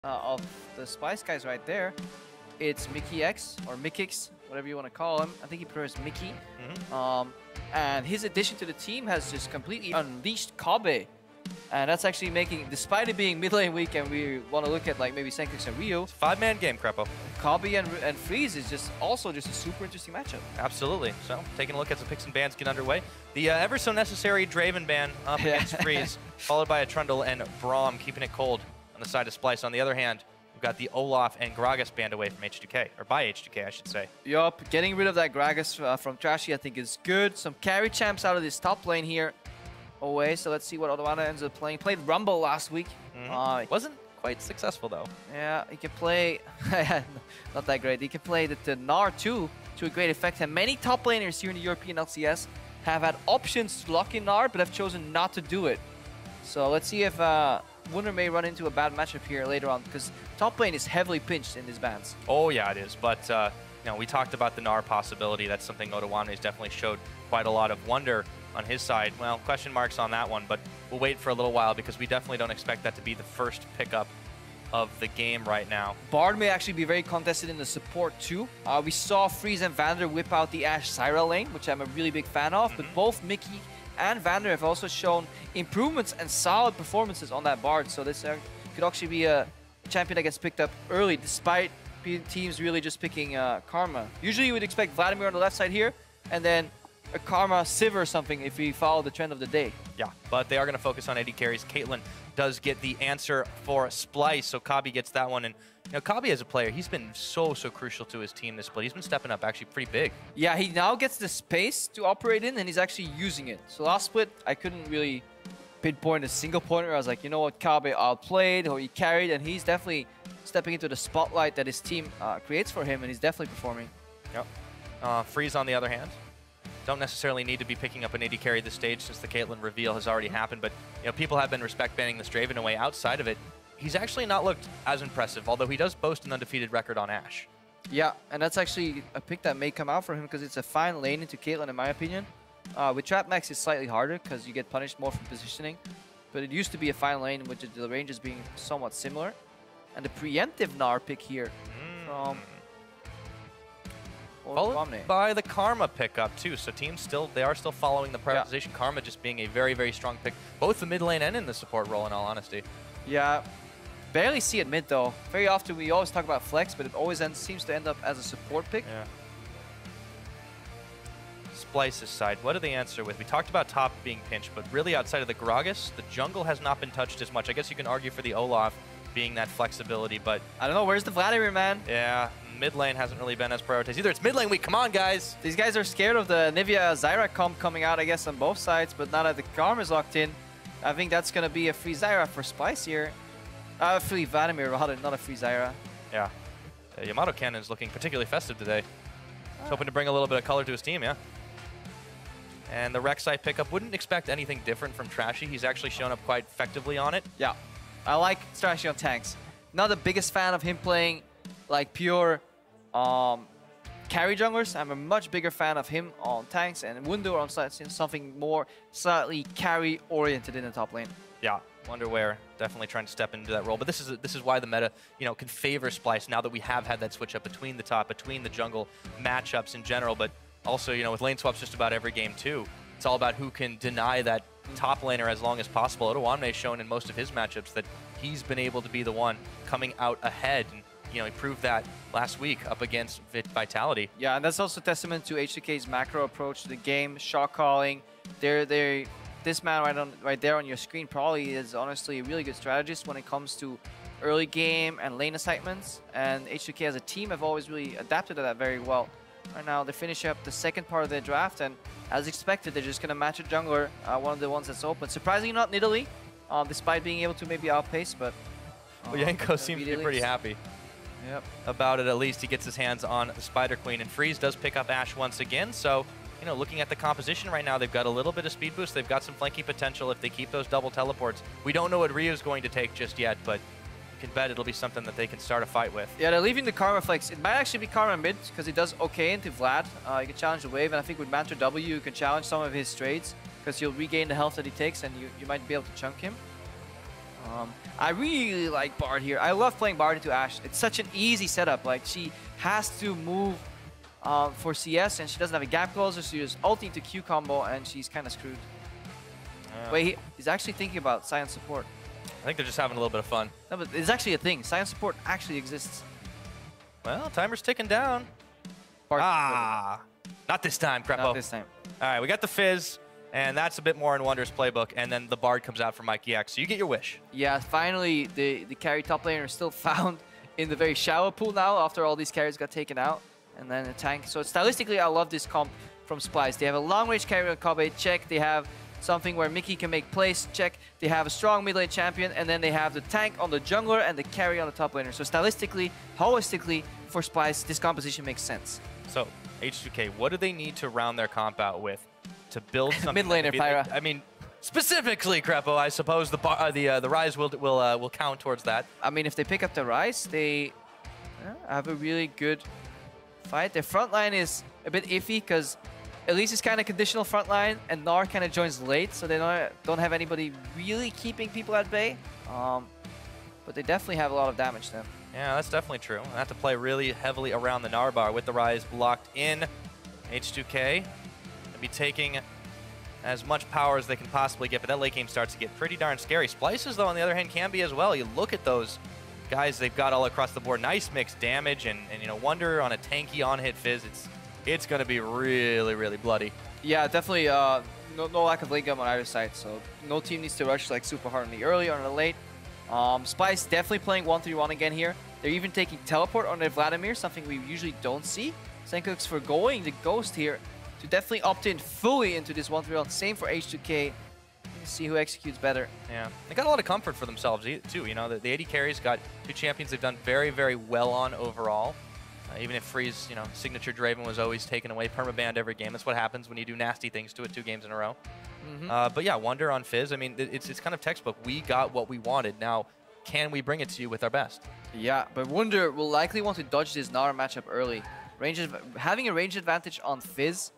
of the Splyce guys right there. It's Mickey X, or Mickix, whatever you want to call him. I think he prefers Mickey. And his addition to the team has just completely unleashed Kabe. And that's actually making, despite it being mid lane week and we want to look at like maybe Senkix and Rio. 5-man game, Crepo. Kabe and Freeze is just also just a super interesting matchup. Absolutely. So, taking a look as the picks and bans get underway. The ever so necessary Draven ban up against Freeze, followed by a Trundle and Braum keeping it cold on the side of Splyce. On the other hand, we've got the Olaf and Gragas banned away from H2k, or by H2k, I should say. Yup, getting rid of that Gragas from Trashy I think is good. Some carry champs out of this top lane here away, so let's see what Odawana ends up playing. Played Rumble last week. Wasn't quite successful though. Yeah, he can play, not that great. He can play the Gnar too, to a great effect. And many top laners here in the European LCS have had options to lock in Gnar, but have chosen not to do it. So let's see if Wunder may run into a bad matchup here later on, because top lane is heavily pinched in these bans. Oh yeah, it is. But you know, we talked about the Gnar possibility. That's something Odawane's definitely showed quite a lot of wonder on his side. Well, question marks on that one, but we'll wait for a little while because we definitely don't expect that to be the first pickup of the game right now. Bard may actually be very contested in the support too. We saw Freeze and Vander whip out the Ashe Zyra lane, which I'm a really big fan of, but both Mickey and Vander have also shown improvements and solid performances on that Bard, so this could actually be a champion that gets picked up early, despite teams really just picking Karma. Usually you would expect Vladimir on the left side here, and then a Karma Civ or something if we follow the trend of the day. Yeah, but they are going to focus on AD carries. Caitlyn does get the answer for Splyce, so Kabe gets that one. And you know, Kabe as a player, he's been so crucial to his team this split. He's been stepping up actually pretty big. Yeah, he now gets the space to operate in, and he's actually using it. So last split, I couldn't really pinpoint a single point where I was like, you know what, Kabe outplayed or he carried, and he's definitely stepping into the spotlight that his team creates for him, and he's definitely performing. Yep. Freeze, on the other hand, don't necessarily need to be picking up an AD carry at this stage since the Caitlyn reveal has already happened, but you know, people have been respect banning this Draven away. Outside of it, he's actually not looked as impressive, although he does boast an undefeated record on Ashe. Yeah, and that's actually a pick that may come out for him because it's a fine lane into Caitlyn in my opinion. With Trap Max it's slightly harder because you get punished more from positioning, but it used to be a fine lane with the ranges being somewhat similar. And the preemptive Gnar pick here from followed by the Karma pickup too. So teams they are still following the prioritization. Karma just being a very strong pick, both the mid lane and in the support role in all honesty. Yeah, barely see it mid though. Very often we always talk about flex, but it always seems to end up as a support pick. Yeah. Splyce's side, what do they answer with? We talked about top being pinched, but really outside of the Gragas, the jungle has not been touched as much. I guess you can argue for the Olaf being that flexibility, but I don't know, where's the Vladimir, man? Yeah, mid lane hasn't really been as prioritized either. It's mid lane week, come on guys! These guys are scared of the Nivea Zyra comp coming out, I guess, on both sides, but now that the Karma is locked in, I think that's gonna be a free Zyra for Splyce here. Free Vladimir rather, not a free Zyra. Yeah. Yamato Cannon's looking particularly festive today. He's hoping to bring a little bit of color to his team, yeah. And the Rek'Sai pickup, wouldn't expect anything different from Trashy. He's actually shown up quite effectively on it. Yeah. I like Trashy on tanks. Not the biggest fan of him playing like pure carry junglers. I'm a much bigger fan of him on tanks and Wunder on something more slightly carry oriented in the top lane. Yeah, Wonderware definitely trying to step into that role. But this is why the meta, you know, can favor Splyce now that we have had that switch up between the top, between the jungle matchups in general. But also, you know, with lane swaps just about every game too, it's all about who can deny that top laner as long as possible. Odawane has shown in most of his matchups that he's been able to be the one coming out ahead. And, you know, he proved that last week up against Vitality. Yeah, and that's also testament to H2k's macro approach to the game, shot calling. This man right there on your screen probably is honestly a really good strategist when it comes to early game and lane assignments. And H2k as a team have always really adapted to that very well. Right now, they finish up the second part of their draft, and as expected, they're just going to match a jungler, one of the ones that's open. Surprisingly not Nidalee, despite being able to maybe outpace, but... well, Yanko seems to be pretty happy about it. At least he gets his hands on the Spider Queen, and Freeze does pick up Ashe once again, so, you know, looking at the composition right now, they've got a little bit of speed boost, they've got some flanking potential if they keep those double teleports. We don't know what Ryu's going to take just yet, but can bet it'll be something that they can start a fight with. Yeah, they're leaving the Karma flex. It might actually be Karma mid because he does okay into Vlad. You can challenge the wave, and I think with Mantra W, you can challenge some of his trades because he'll regain the health that he takes, and you might be able to chunk him. I really like Bard here. I love playing Bard into Ashe. It's such an easy setup. Like, she has to move for CS, and she doesn't have a gap closer, so you just ult into Q combo, and she's kind of screwed. Wait, he's actually thinking about Science support. I think they're just having a little bit of fun. No, but it's actually a thing. Science support actually exists. Well, timer's ticking down. Bard Not this time, Crepo. Not this time. All right, we got the Fizz, and that's a bit more in Wonder's playbook, and then the Bard comes out for Mikey X. So you get your wish. Yeah, finally, the carry top laner is still found in the very shallow pool now after all these carries got taken out. And then a tank. So stylistically, I love this comp from Splyce. They have a long-range carry on Kobe, check. They have something where Mickey can make plays, check. They have a strong mid lane champion, and then they have the tank on the jungler and the carry on the top laner. So stylistically, holistically, for Splyce, this composition makes sense. So, H2k, what do they need to round their comp out with to build something? Mid laner, Pyra. I mean, specifically, Crepo, I suppose the Rise will count towards that. I mean, if they pick up the Rise, they have a really good fight. Their front line is a bit iffy because Elise is kind of conditional front line, and Gnar kind of joins late, so they don't have anybody really keeping people at bay. But they definitely have a lot of damage to them. Yeah, that's definitely true. I have to play really heavily around the Gnar bar with the Rise blocked in. H2k will be taking as much power as they can possibly get, but that late game starts to get pretty darn scary. Splyces, though, on the other hand, can be as well. You look at those guys they've got all across the board. Nice mixed damage, and you know, Wonder on a tanky on-hit Fizz. It's going to be really, really bloody. Yeah, definitely no lack of late game on either side, so no team needs to rush like super hard on the early or on the late. Splyce definitely playing 1-3-1 again here. They're even taking teleport on their Vladimir, something we usually don't see. Senkooks for going the Ghost here to definitely opt in fully into this 1-3-1. Same for H2k. See who executes better. Yeah, they got a lot of comfort for themselves too. You know, the AD carries got two champions they've done very, very well on overall. Even if Freeze, you know, signature Draven was always taken away, permabanned every game. That's what happens when you do nasty things to it 2 games in a row. But yeah, Wonder on Fizz. I mean, it's kind of textbook. We got what we wanted. Now, can we bring it to you with our best? Yeah, but Wonder will likely want to dodge this Gnar matchup early. Having a range advantage on Fizz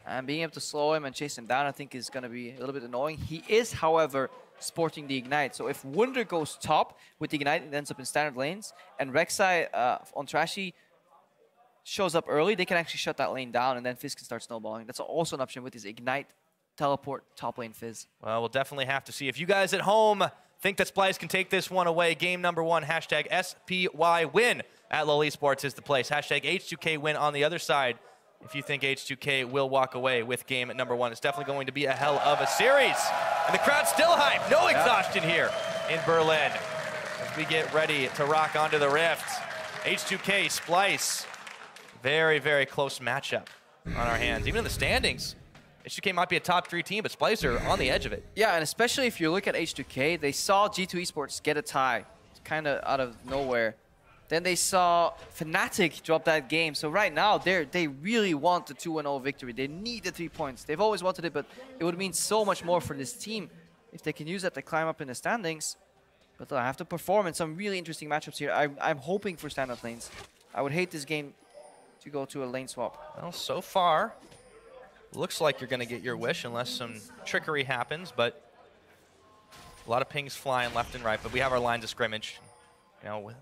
and being able to slow him and chase him down, I think, is going to be a little bit annoying. He is, however, sporting the Ignite. So if Wonder goes top with the Ignite, it ends up in standard lanes, and Rek'Sai on Trashy shows up early, they can actually shut that lane down, and then Fizz can start snowballing. That's also an option with his Ignite, teleport, top lane Fizz. Well, we'll definitely have to see. If you guys at home think that Splyce can take this one away, game number 1, hashtag SPY-WIN at LoL eSports is the place. Hashtag H2k-WIN on the other side. If you think H2k will walk away with game number 1, it's definitely going to be a hell of a series. And the crowd's still hyped. No exhaustion here in Berlin as we get ready to rock onto the Rift. H2k, Splyce. Very, very close matchup on our hands. Even in the standings, H2k might be a top 3 team, but Splyce are on the edge of it. Yeah, and especially if you look at H2k, they saw G2 Esports get a tie, kind of out of nowhere. Then they saw Fnatic drop that game. So right now, they really want the 2-0 victory. They need the 3 points. They've always wanted it, but it would mean so much more for this team if they can use that to climb up in the standings. But they'll have to perform in some really interesting matchups here. I'm hoping for standout lanes. I would hate this game to go to a lane swap. Well, so far, looks like you're going to get your wish unless some trickery happens, but a lot of pings flying left and right. But we have our lines of scrimmage. You know,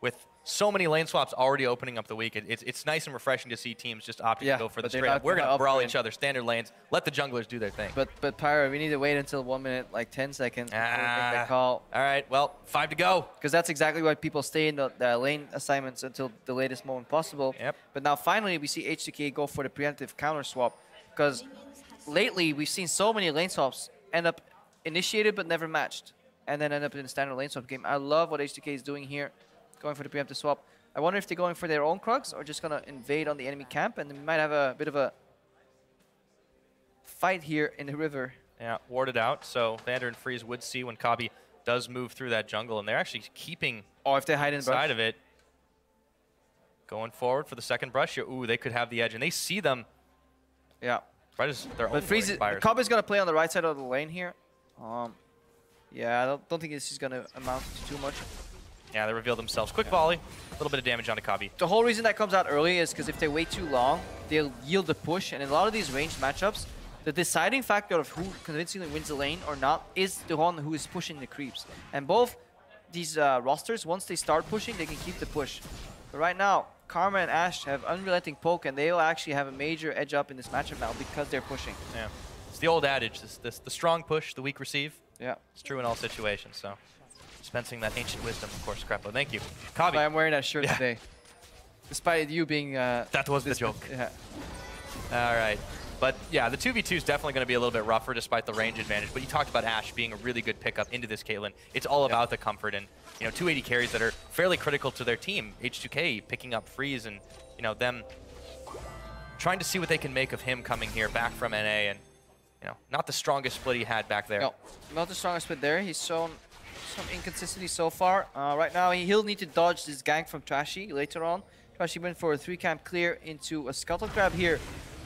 with so many lane swaps already opening up the week, it's nice and refreshing to see teams just opting to go for the straight up. We're going to brawl each other, standard lanes, let the junglers do their thing. But Pyra, we need to wait until 1 minute, like 10 seconds before we make that call. All right, well, 5 to go. Because that's exactly why people stay in the lane assignments until the latest moment possible. Yep. But now finally we see H2k go for the preemptive counter swap, because lately we've seen so many lane swaps end up initiated but never matched, and then end up in a standard lane swap game. I love what H2k is doing here, going for the preemptive swap. I wonder if they're going for their own Krugs or just going to invade on the enemy camp, and we might have a bit of a fight here in the river. Yeah, warded out, so Vander and Freeze would see when Kabi does move through that jungle, and they're actually keeping if they hide inside of it. Going forward for the second brush here. Ooh, they could have the edge, and they see them. Yeah. Right as their own. But Freeze, Kabi's going to play on the right side of the lane here. Yeah, I don't think this is going to amount to too much. Yeah, they reveal themselves. Quick volley, a little bit of damage onto Kabi. The whole reason that comes out early is because if they wait too long, they'll yield the push. And in a lot of these ranged matchups, the deciding factor of who convincingly wins the lane or not is the one who is pushing the creeps. And both these rosters, once they start pushing, they can keep the push. But right now, Karma and Ashe have unrelenting poke, and they will actually have a major edge up in this matchup now because they're pushing. Yeah, it's the old adage, the strong push, the weak receive. Yeah. It's true in all situations, so dispensing that ancient wisdom, of course, Crepo. Thank you. Kabi. I'm wearing that shirt today. Despite you being... that was the joke. Yeah. All right. But yeah, the 2v2 is definitely going to be a little bit rougher despite the range advantage. But you talked about Ashe being a really good pickup into this Caitlyn. It's all about the comfort and, you know, 280 carries that are fairly critical to their team. H2k picking up Freeze and, you know, them trying to see what they can make of him coming here back from NA and, you know, not the strongest split he had back there. No, not the strongest split there. He's shown some inconsistency so far. Right now, he'll need to dodge this gank from Trashy later on. Trashy went for a 3-camp clear into a Scuttle Crab here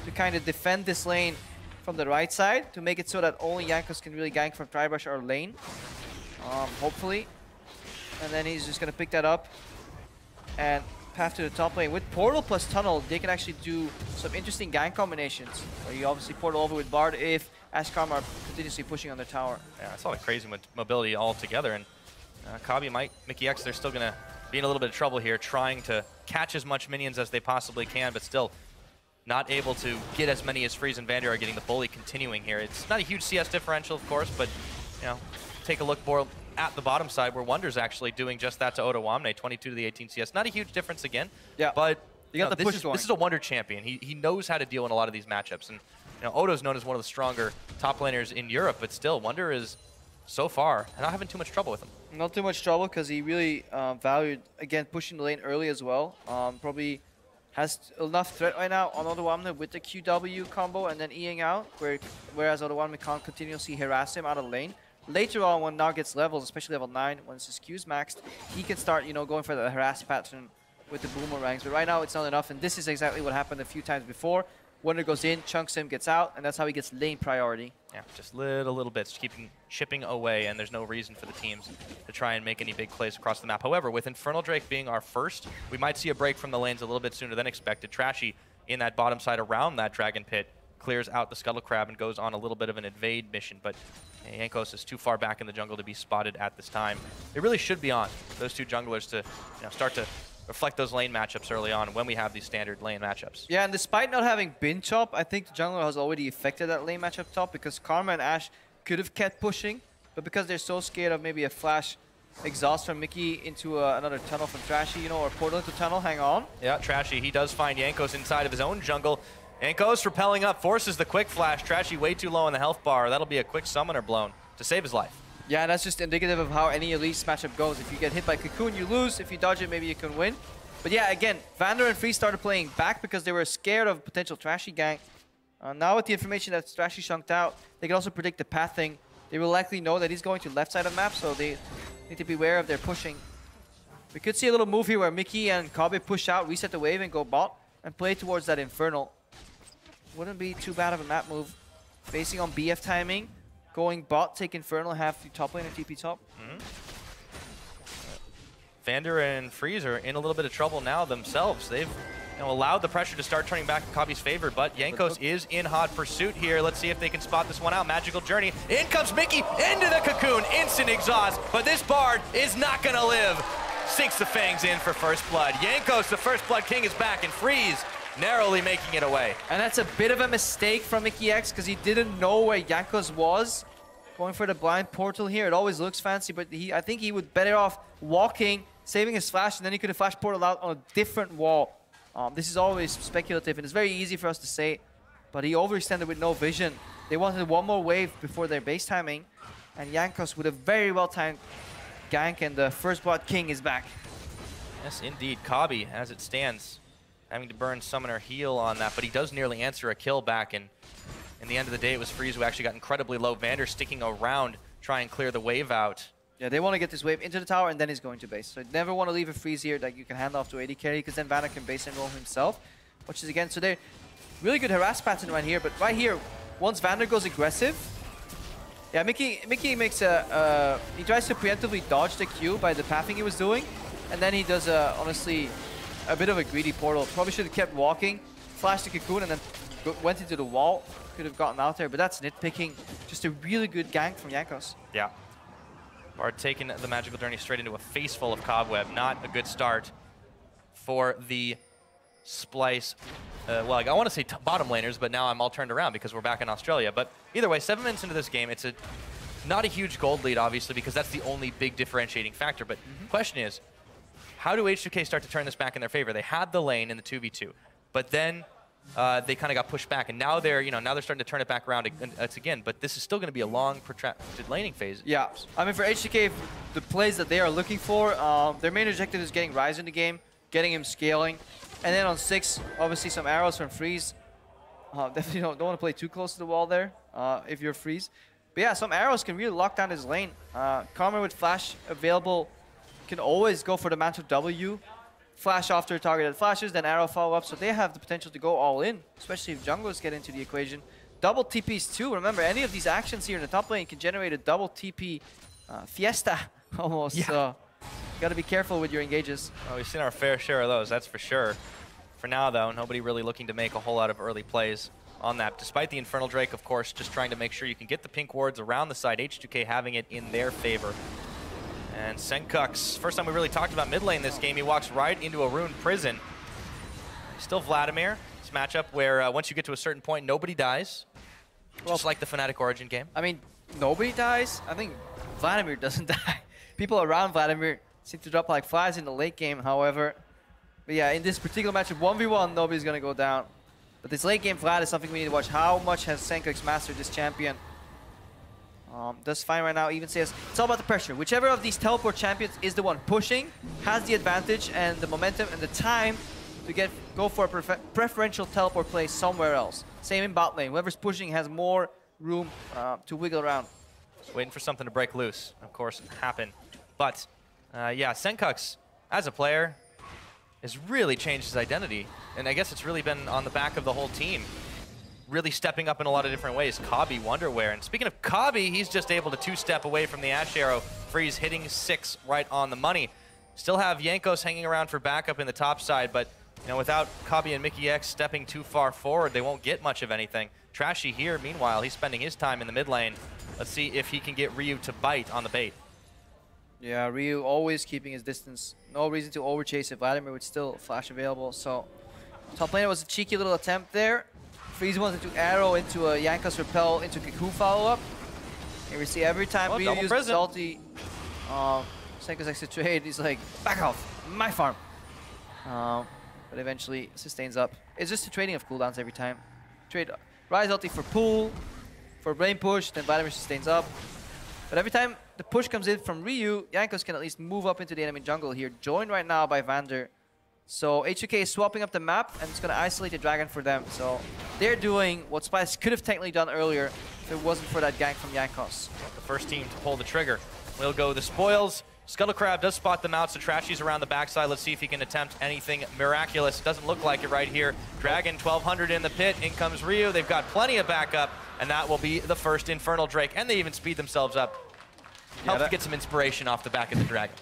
to kind of defend this lane from the right side to make it so that only Jankos can really gank from Tribrush or lane, hopefully. And then he's just going to pick that up and path to the top lane. With Portal plus Tunnel, they can actually do some interesting gank combinations. Where you obviously portal over with Bard if Ashe Karma are continuously pushing on their tower. Yeah, it's all crazy with mobility all together. And Kabi, Mickey X, they're still going to be in a little bit of trouble here, trying to catch as much minions as they possibly can, but still not able to get as many as Freeze and Vander are getting. The bully continuing here. It's not a huge CS differential, of course, but, you know, take a look more at the bottom side where Wonder's actually doing just that to Ottawamne, 22 to the 18 CS. Not a huge difference again, but you got the push going. This is a Wonder champion. He knows how to deal in a lot of these matchups. And, you know, Odo's known as one of the stronger top laners in Europe, but still, Wonder is so far not having too much trouble with him. Not too much trouble because he really valued, again, pushing the lane early as well. Probably has enough threat right now on Ottawamne with the QW combo and then Eing out, whereas Ottawamne can't continuously harass him out of lane. Later on, when Now gets levels, especially level 9, once his Q's maxed, he can start, you know, going for the harass pattern with the boomerangs. But right now, it's not enough, and this is exactly what happened a few times before. Wonder goes in, chunks him, gets out, and that's how he gets lane priority. Yeah, just little bits, chipping away, and there's no reason for the teams to try and make any big plays across the map. However, with Infernal Drake being our first, we might see a break from the lanes a little bit sooner than expected. Trashy in that bottom side around that Dragon Pit clears out the Scuttle Crab and goes on a little bit of an invade mission, but Jankos is too far back in the jungle to be spotted at this time. It really should be on those two junglers to, you know, start to reflect those lane matchups early on when we have these standard lane matchups. Yeah, and despite not having bin chop, I think the jungler has already affected that lane matchup top because Karma and Ashe could have kept pushing, but because they're so scared of maybe a flash exhaust from Mickey into another tunnel from Trashy, you know, or portal into tunnel, hang on. Yeah, Trashy, he does find Jankos inside of his own jungle. Jankos repelling up, forces the quick flash. Trashy way too low on the health bar. That'll be a quick summoner blown to save his life. Yeah, and that's just indicative of how any Elite matchup goes. If you get hit by Cocoon, you lose. If you dodge it, maybe you can win. But yeah, again, Vander and Freeze started playing back because they were scared of potential Trashy gank. Now with the information that Trashy chunked out, they can also predict the pathing. They will likely know that he's going to left side of map, so they need to be aware of their pushing. We could see a little move here where Mickey and Kabe push out, reset the wave, and go bot, and play towards that Infernal. Wouldn't be too bad of a map move. Facing on BF timing, going bot, take Infernal, have the top lane and TP top. Vander and Freeze are in a little bit of trouble now themselves. They've, you know, allowed the pressure to start turning back in Kabi's favor, but Jankos is in hot pursuit here. Let's see if they can spot this one out. Magical Journey. In comes Mickey into the Cocoon. Instant exhaust, but this Bard is not going to live. Sinks the Fangs in for first blood. Jankos, the first blood king, is back, and Freeze narrowly making it away. And that's a bit of a mistake from Mickey X because he didn't know where Jankos was. Going for the blind portal here. It always looks fancy, but I think he would better off walking, saving his flash, and then he could have flash portal out on a different wall. This is always speculative, and it's very easy for us to say, but he overextended with no vision. They wanted one more wave before their base timing, and Jankos with a very well-timed gank, and the first blood king is back. Yes, indeed. Kabi, as it stands, having to burn Summoner heal on that, but he does nearly answer a kill back, and in the end of the day, it was Freeze who actually got incredibly low. Vander sticking around, try and clear the wave out. Yeah, they want to get this wave into the tower, and then he's going to base. So never want to leave a Freeze here that you can hand off to AD carry, because then Vander can base and roll himself. Which is, again, so they're really good harass pattern right here, but right here, once Vander goes aggressive, yeah, Mickey makes he tries to preemptively dodge the Q by the pathing he was doing, and then he does, honestly, a bit of a greedy portal. Probably should have kept walking, flash the Cocoon, and then went into the wall, could have gotten out there, but that's nitpicking. Just a really good gank from Jankos. Yeah. Bard taking the magical journey straight into a face full of cobweb. Not a good start for the Splyce. Well, I want to say bottom laners, but now I'm all turned around because we're back in Australia. But either way, 7 minutes into this game, it's not a huge gold lead, obviously, because that's the only big differentiating factor. But the question is, how do H2k start to turn this back in their favor? They had the lane in the 2v2, but then they kind of got pushed back, and now they're starting to turn it back around again. But this is still going to be a long, protracted laning phase. Yeah, I mean, for H2k, the plays that they are looking for, their main objective is getting Ryze in the game, getting him scaling, and then on 6, obviously some arrows from Freeze. Definitely don't want to play too close to the wall there if you're Freeze. But yeah, some arrows can really lock down his lane. Karma with flash available can always go for the Mantle W. Flash after targeted flashes, then arrow follow-up, so they have the potential to go all in, especially if junglers get into the equation. Double TPs too. Remember, any of these actions here in the top lane can generate a double TP fiesta almost. Yeah. So you got to be careful with your engages. Well, we've seen our fair share of those, that's for sure. For now, though, nobody really looking to make a whole lot of early plays on that. Despite the Infernal Drake, of course, just trying to make sure you can get the pink wards around the side. H2k having it in their favor. And Senkux, first time we really talked about mid lane this game, he walks right into a ruined prison. Still Vladimir. This matchup where once you get to a certain point, nobody dies. Just like the Fnatic Origin game. I mean, nobody dies. I think Vladimir doesn't die. People around Vladimir seem to drop like flies in the late game, however. But yeah, in this particular matchup, 1v1, nobody's going to go down. But this late game Vlad is something we need to watch. How much has Senkux mastered this champion? Does fine right now, even says it's all about the pressure. Whichever of these teleport champions is the one pushing has the advantage and the momentum and the time to go for a preferential teleport play somewhere else. Same in bot lane. Whoever's pushing has more room to wiggle around. Just waiting for something to break loose, of course, happen. But yeah, Senkux, as a player, has really changed his identity. And I guess it's really been on the back of the whole team. Really stepping up in a lot of different ways. Kabi, Wonderwear. And speaking of Kabi, he's just able to 2-step away from the Ash Arrow. Freeze hitting 6 right on the money. Still have Jankos hanging around for backup in the top side, but without Kabi and Mickey X stepping too far forward, they won't get much of anything. Trashy here, meanwhile, he's spending his time in the mid lane. Let's see if he can get Ryu to bite on the bait. Yeah, Ryu always keeping his distance. No reason to overchase if Vladimir would still flash available. So top laner was a cheeky little attempt there. Freeze wanted to arrow into a Jankos repel into Kiku follow-up. And we see every time Ryu uses his ulti, Senkux exit trade, he's like, back off, my farm. But eventually sustains up. It's just a trading of cooldowns every time. Trade Ryze ulti for pull, for brain push, then Vladimir sustains up. But every time the push comes in from Ryu, Jankos can at least move up into the enemy jungle here. Joined right now by Vander. So H2k is swapping up the map, and it's going to isolate the dragon for them. So they're doing what Splyce could have technically done earlier if it wasn't for that gank from Jankos. The first team to pull the trigger will go the spoils. Scuttlecrab does spot them out, so Trashy's around the backside. Let's see if he can attempt anything miraculous. Doesn't look like it right here. Dragon 1200 in the pit. In comes Ryu. They've got plenty of backup, and that will be the first Infernal Drake. And they even speed themselves up. Helps to get some inspiration off the back of the dragon.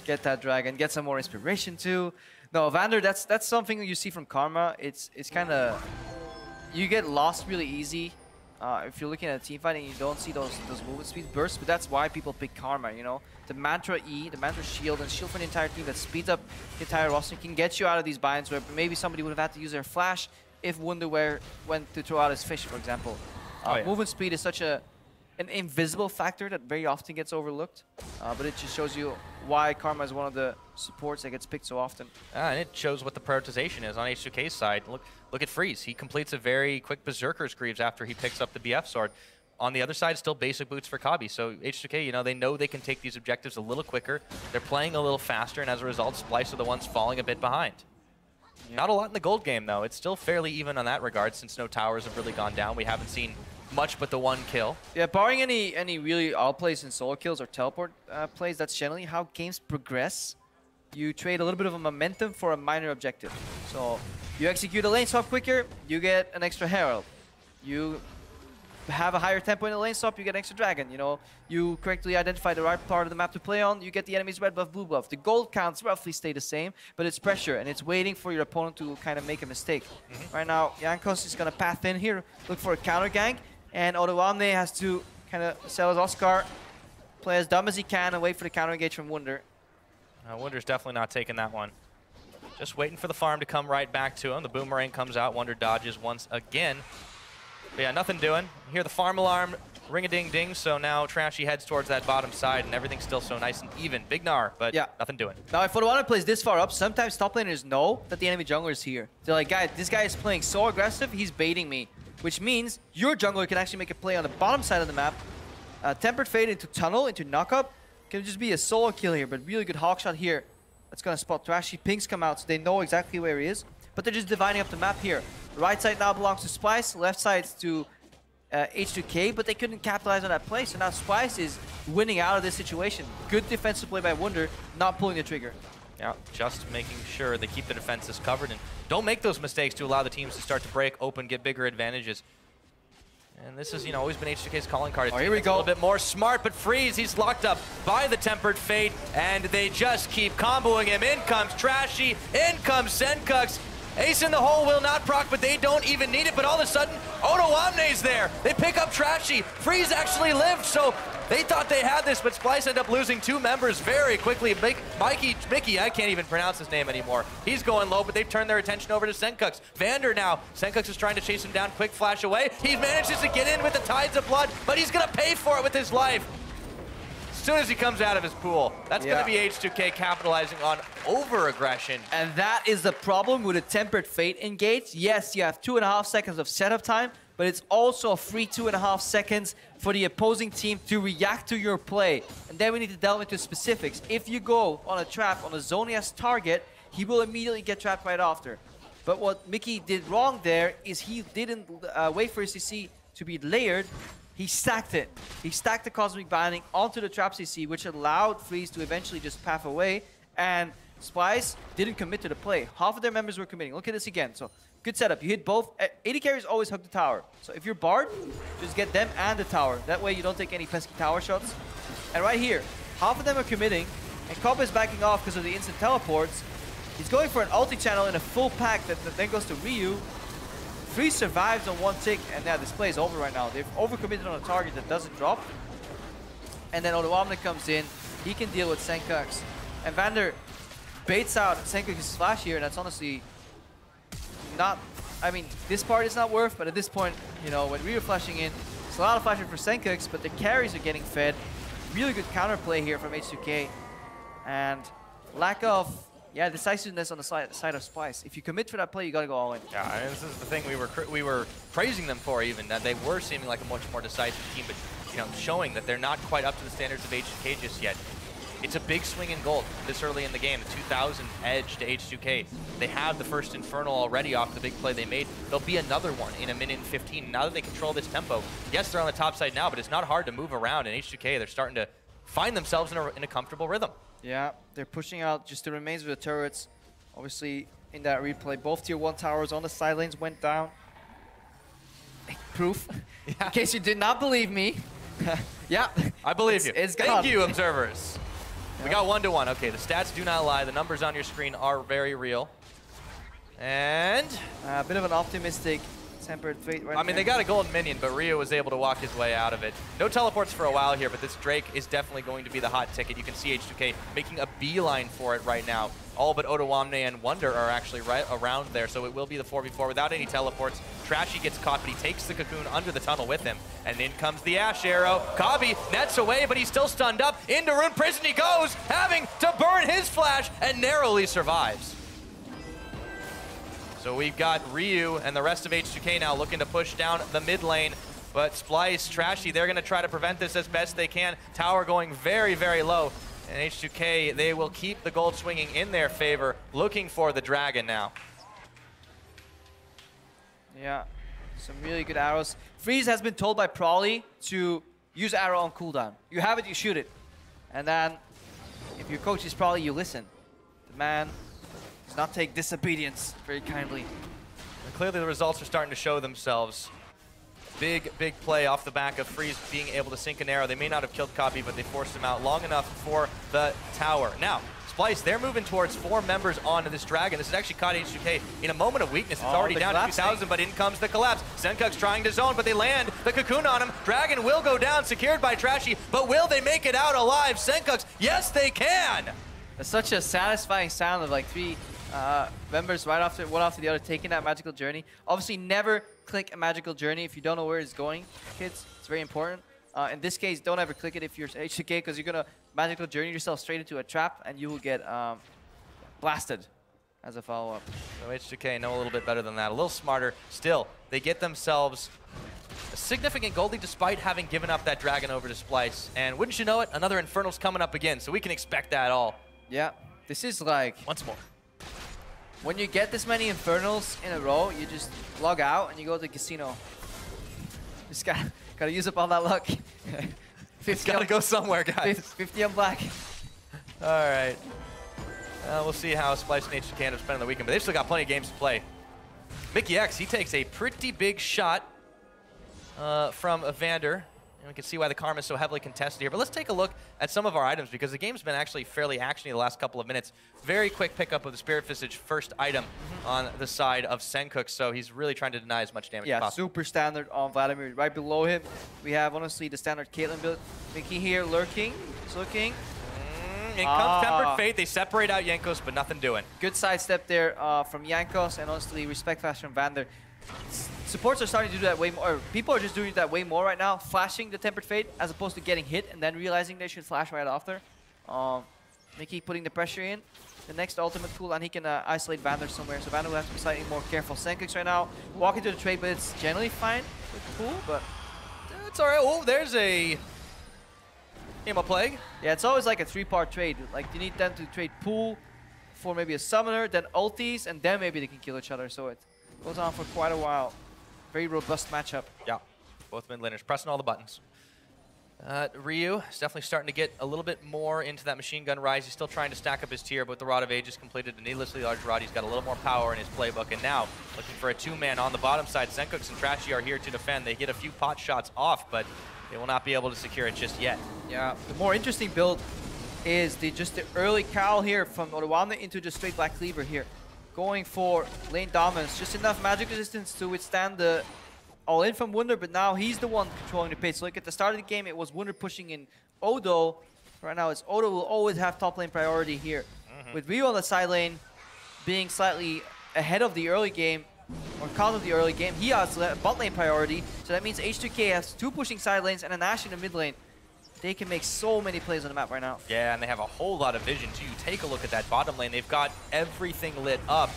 Get that dragon, get some more inspiration too. No, Vander, that's something you see from Karma. It's kind of, you get lost really easy if you're looking at a team fight and you don't see those movement speed bursts. But that's why people pick Karma. The Mantra E, the Mantra Shield, and Shield for the entire team that speeds up the entire roster can get you out of these binds where maybe somebody would have had to use their flash if Wonderwear went to throw out his fish, for example. Movement speed is such an invisible factor that very often gets overlooked, but it just shows you why Karma is one of the supports that gets picked so often. And it shows what the prioritization is on H2k's side. Look at Freeze. He completes a very quick Berserker's Greaves after he picks up the BF sword. On the other side, still basic boots for Kabi. So H2k, they know they can take these objectives a little quicker. They're playing a little faster, and as a result, Splyce are the ones falling a bit behind. Yeah. Not a lot in the gold game, though. It's still fairly even on that regard, since no towers have really gone down. We haven't seen much but the one kill. Yeah, barring any really outplays in solo kills or teleport plays, that's generally how games progress. You trade a little bit of a momentum for a minor objective. So you execute a lane swap quicker, you get an extra herald. You have a higher tempo in the lane swap, you get extra dragon. You know, you correctly identify the right part of the map to play on, you get the enemy's red buff, blue buff. The gold counts roughly stay the same, but it's pressure, and it's waiting for your opponent to kind of make a mistake. Right now, Jankos is going to path in here, look for a counter gank, and Odoamne has to kind of sell his Oscar, play as dumb as he can, and wait for the counter engage from Wunder. Wunder's definitely not taking that one. Just waiting for the farm to come right back to him. The boomerang comes out. Wunder dodges once again. But yeah, nothing doing. You hear the farm alarm ring-a-ding-ding, so now Trashy heads towards that bottom side, and everything's still so nice and even. Big Gnar, but yeah, nothing doing. Now, if Odoamne plays this far up, sometimes top laners know that the enemy jungler is here. They're like, guys, this guy is playing so aggressive, he's baiting me. Which means your jungler can actually make a play on the bottom side of the map. Tempered Fade into tunnel, into knockup. Can just be a solo kill here, but really good hawk shot here. That's going to spot Trashy. Pings come out, so they know exactly where he is. But they're just dividing up the map here. Right side now belongs to Splyce, left side to H2k, but they couldn't capitalize on that play, so now Splyce is winning out of this situation. Good defensive play by Wunder, not pulling the trigger. Yeah, just making sure they keep the defenses covered and don't make those mistakes to allow the teams to start to break open, get bigger advantages. And this has, you know, always been H2k's calling card. Oh, here we go. A little bit more smart, but Freeze, he's locked up by the Tempered Fate, and they just keep comboing him. In comes Trashy, in comes Senkux. Ace in the hole will not proc, but they don't even need it. But all of a sudden, Odoamne's there. They pick up Trashy. Freeze actually lived, so they thought they had this, but Splyce ended up losing 2 members very quickly. Mickey, I can't even pronounce his name anymore. He's going low, but they've turned their attention over to Senkux. Vander now. Senkux is trying to chase him down. Quick flash away. He manages to get in with the Tides of Blood, but he's going to pay for it with his life. As soon as he comes out of his pool. That's going to be H2k capitalizing on over-aggression. And that is the problem with a Tempered Fate engage. Yes, you have 2.5 seconds of setup time, but it's also a free 2.5 seconds for the opposing team to react to your play. And then we need to delve into specifics. If you go on a trap on a Zonia's target, he will immediately get trapped right after. But what Mickey did wrong there is he didn't wait for his CC to be layered. He stacked it. He stacked the Cosmic Binding onto the trap CC, which allowed Freeze to eventually just path away. And Splyce didn't commit to the play. Half of their members were committing. Look at this again. So good setup. You hit both. AD carries always hug the tower. So if you're Bard, just get them and the tower. That way you don't take any pesky tower shots. And right here, half of them are committing. And Cobb is backing off because of the instant teleports. He's going for an ulti channel in a full pack that then goes to Ryu. Freeze survives on 1 tick, and now this play is over right now. They've overcommitted on a target that doesn't drop. And then Odoamne comes in. He can deal with Senkux. And Vander baits out Senkux's flash here, and that's honestly not... I mean, this part is not worth, but at this point, you know, when we were flashing in, it's a lot of flashing for Senkux, but the carries are getting fed. Really good counterplay here from H2k. And lack of... yeah, decisiveness on the side of Splyce. If you commit for that play, you gotta go all in. Yeah, and this is the thing we were praising them for, even that they were seeming like a much more decisive team, but you know, showing that they're not quite up to the standards of H2k just yet. It's a big swing in gold this early in the game. The 2,000 edge to H2k. They have the first Infernal already off the big play they made. There'll be another one in a minute and 15. Now that they control this tempo, yes, they're on the top side now, but it's not hard to move around. In H2k, they're starting to find themselves in a comfortable rhythm. Yeah, they're pushing out just the remains of the turrets. Obviously, in that replay, both tier 1 towers on the side lanes went down. Proof. Yeah. In case you did not believe me. Yeah. I believe you. Thank you, observers. Yeah. We got 1-1. Okay, the stats do not lie. The numbers on your screen are very real. And... a bit of an optimistic Tempered Fate right now. I mean, they got a golden minion, but Rio was able to walk his way out of it. No teleports for a while here, but this Drake is definitely going to be the hot ticket. You can see H2k making a beeline for it right now. All but Odoamne and Wunder are actually right around there, so it will be the 4v4 without any teleports. Trashy gets caught, but he takes the cocoon under the tunnel with him. And in comes the Ash Arrow. Kabi nets away, but he's still stunned up. Into Rune Prison he goes, having to burn his flash, and narrowly survives. So we've got Ryu and the rest of H2k now looking to push down the mid lane. But Splyce, Trashy, they're going to try to prevent this as best they can. Tower going very, very low. And H2k, they will keep the gold swinging in their favor, looking for the dragon now. Yeah, some really good arrows. Freeze has been told by Prawley to use arrow on cooldown. You have it, you shoot it. And then, if your coach is Prawley, you listen. The man does not take disobedience very kindly. And clearly the results are starting to show themselves. big play off the back of Freeze being able to sink an arrow. They may not have killed Copy, but they forced him out long enough for the tower. Now, Splyce, they're moving towards 4 members onto this Dragon. This is actually caught H2k in a moment of weakness. It's already down to 2,000, but in comes the collapse. Senkuk's trying to zone, but they land the cocoon on him. Dragon will go down, secured by Trashy, but will they make it out alive? Senkuk's, yes, they can! It's such a satisfying sound of like 3 members right after one after the other taking that magical journey. Obviously, never click a magical journey if you don't know where it's going, kids. It's very important. In this case, don't ever click it if you're H2k, because you're gonna magical journey yourself straight into a trap and you will get blasted as a follow-up. So H2k know a little bit better than that, a little smarter. Still, they get themselves a significant gold lead despite having given up that Dragon over to Splyce. And wouldn't you know it, another Infernal's coming up again, so we can expect that all. Yeah, this is like... Once more. When you get this many Infernals in a row, you just log out and you go to the casino. Just gotta use up all that luck. It's gotta go somewhere, guys. 50 on black. All right. We'll see how Splyce and H2k end up spending the weekend, but they've still got plenty of games to play. Mickey X, he takes a pretty big shot from Evander. And we can see why the Karma is so heavily contested here. But let's take a look at some of our items, because the game's been actually fairly actiony the last couple of minutes. Very quick pickup of the Spirit Visage first item on the side of Senkuk, so he's really trying to deny as much damage as possible. Super standard on Vladimir. Right below him, we have honestly the standard Caitlyn build. Mickey here lurking, he's looking. In comes Tempered Fate. They separate out Jankos, but nothing doing. Good sidestep there from Jankos, and honestly, respect flash from Vander. Supports are starting to do that way more, or people are just doing that way more right now, flashing the Tempered Fate as opposed to getting hit and then realizing they should flash right after. Mickey putting the pressure in. The next ultimate cool, and he can isolate Vander somewhere, so Vander will have to be slightly more careful. Senkuk's right now walking to the trade, but it's generally fine with Pool, but... It's alright. Oh, there's a... Game of Plague. Yeah, it's always like a 3-part trade. Like, you need them to trade Pool for maybe a Summoner, then ultis, and then maybe they can kill each other, so it goes on for quite a while. Very robust matchup. Yeah, both mid laners pressing all the buttons. Ryu is definitely starting to get a little bit more into that machine gun rise. He's still trying to stack up his tier, but the Rod of Ages completed a needlessly large rod. He's got a little more power in his playbook, and now looking for a 2-man on the bottom side. Senkuk's and Trashy are here to defend. They get a few pot shots off, but they will not be able to secure it just yet. Yeah, the more interesting build is just the early cowl here from Ottawamne into just straight Black Cleaver here. Going for lane dominance, just enough magic resistance to withstand the all-in from Wunder, but now he's the one controlling the pace. So like at the start of the game, it was Wunder pushing in Odo. Right now, it's Odo will always have top lane priority here. With Ryu on the side lane being slightly ahead of the early game, or cause of the early game, he has bot lane priority. So that means H2k has 2 pushing side lanes and a Nash in the mid lane. They can make so many plays on the map right now. Yeah, and they have a whole lot of vision too. You take a look at that bottom lane. They've got everything lit up.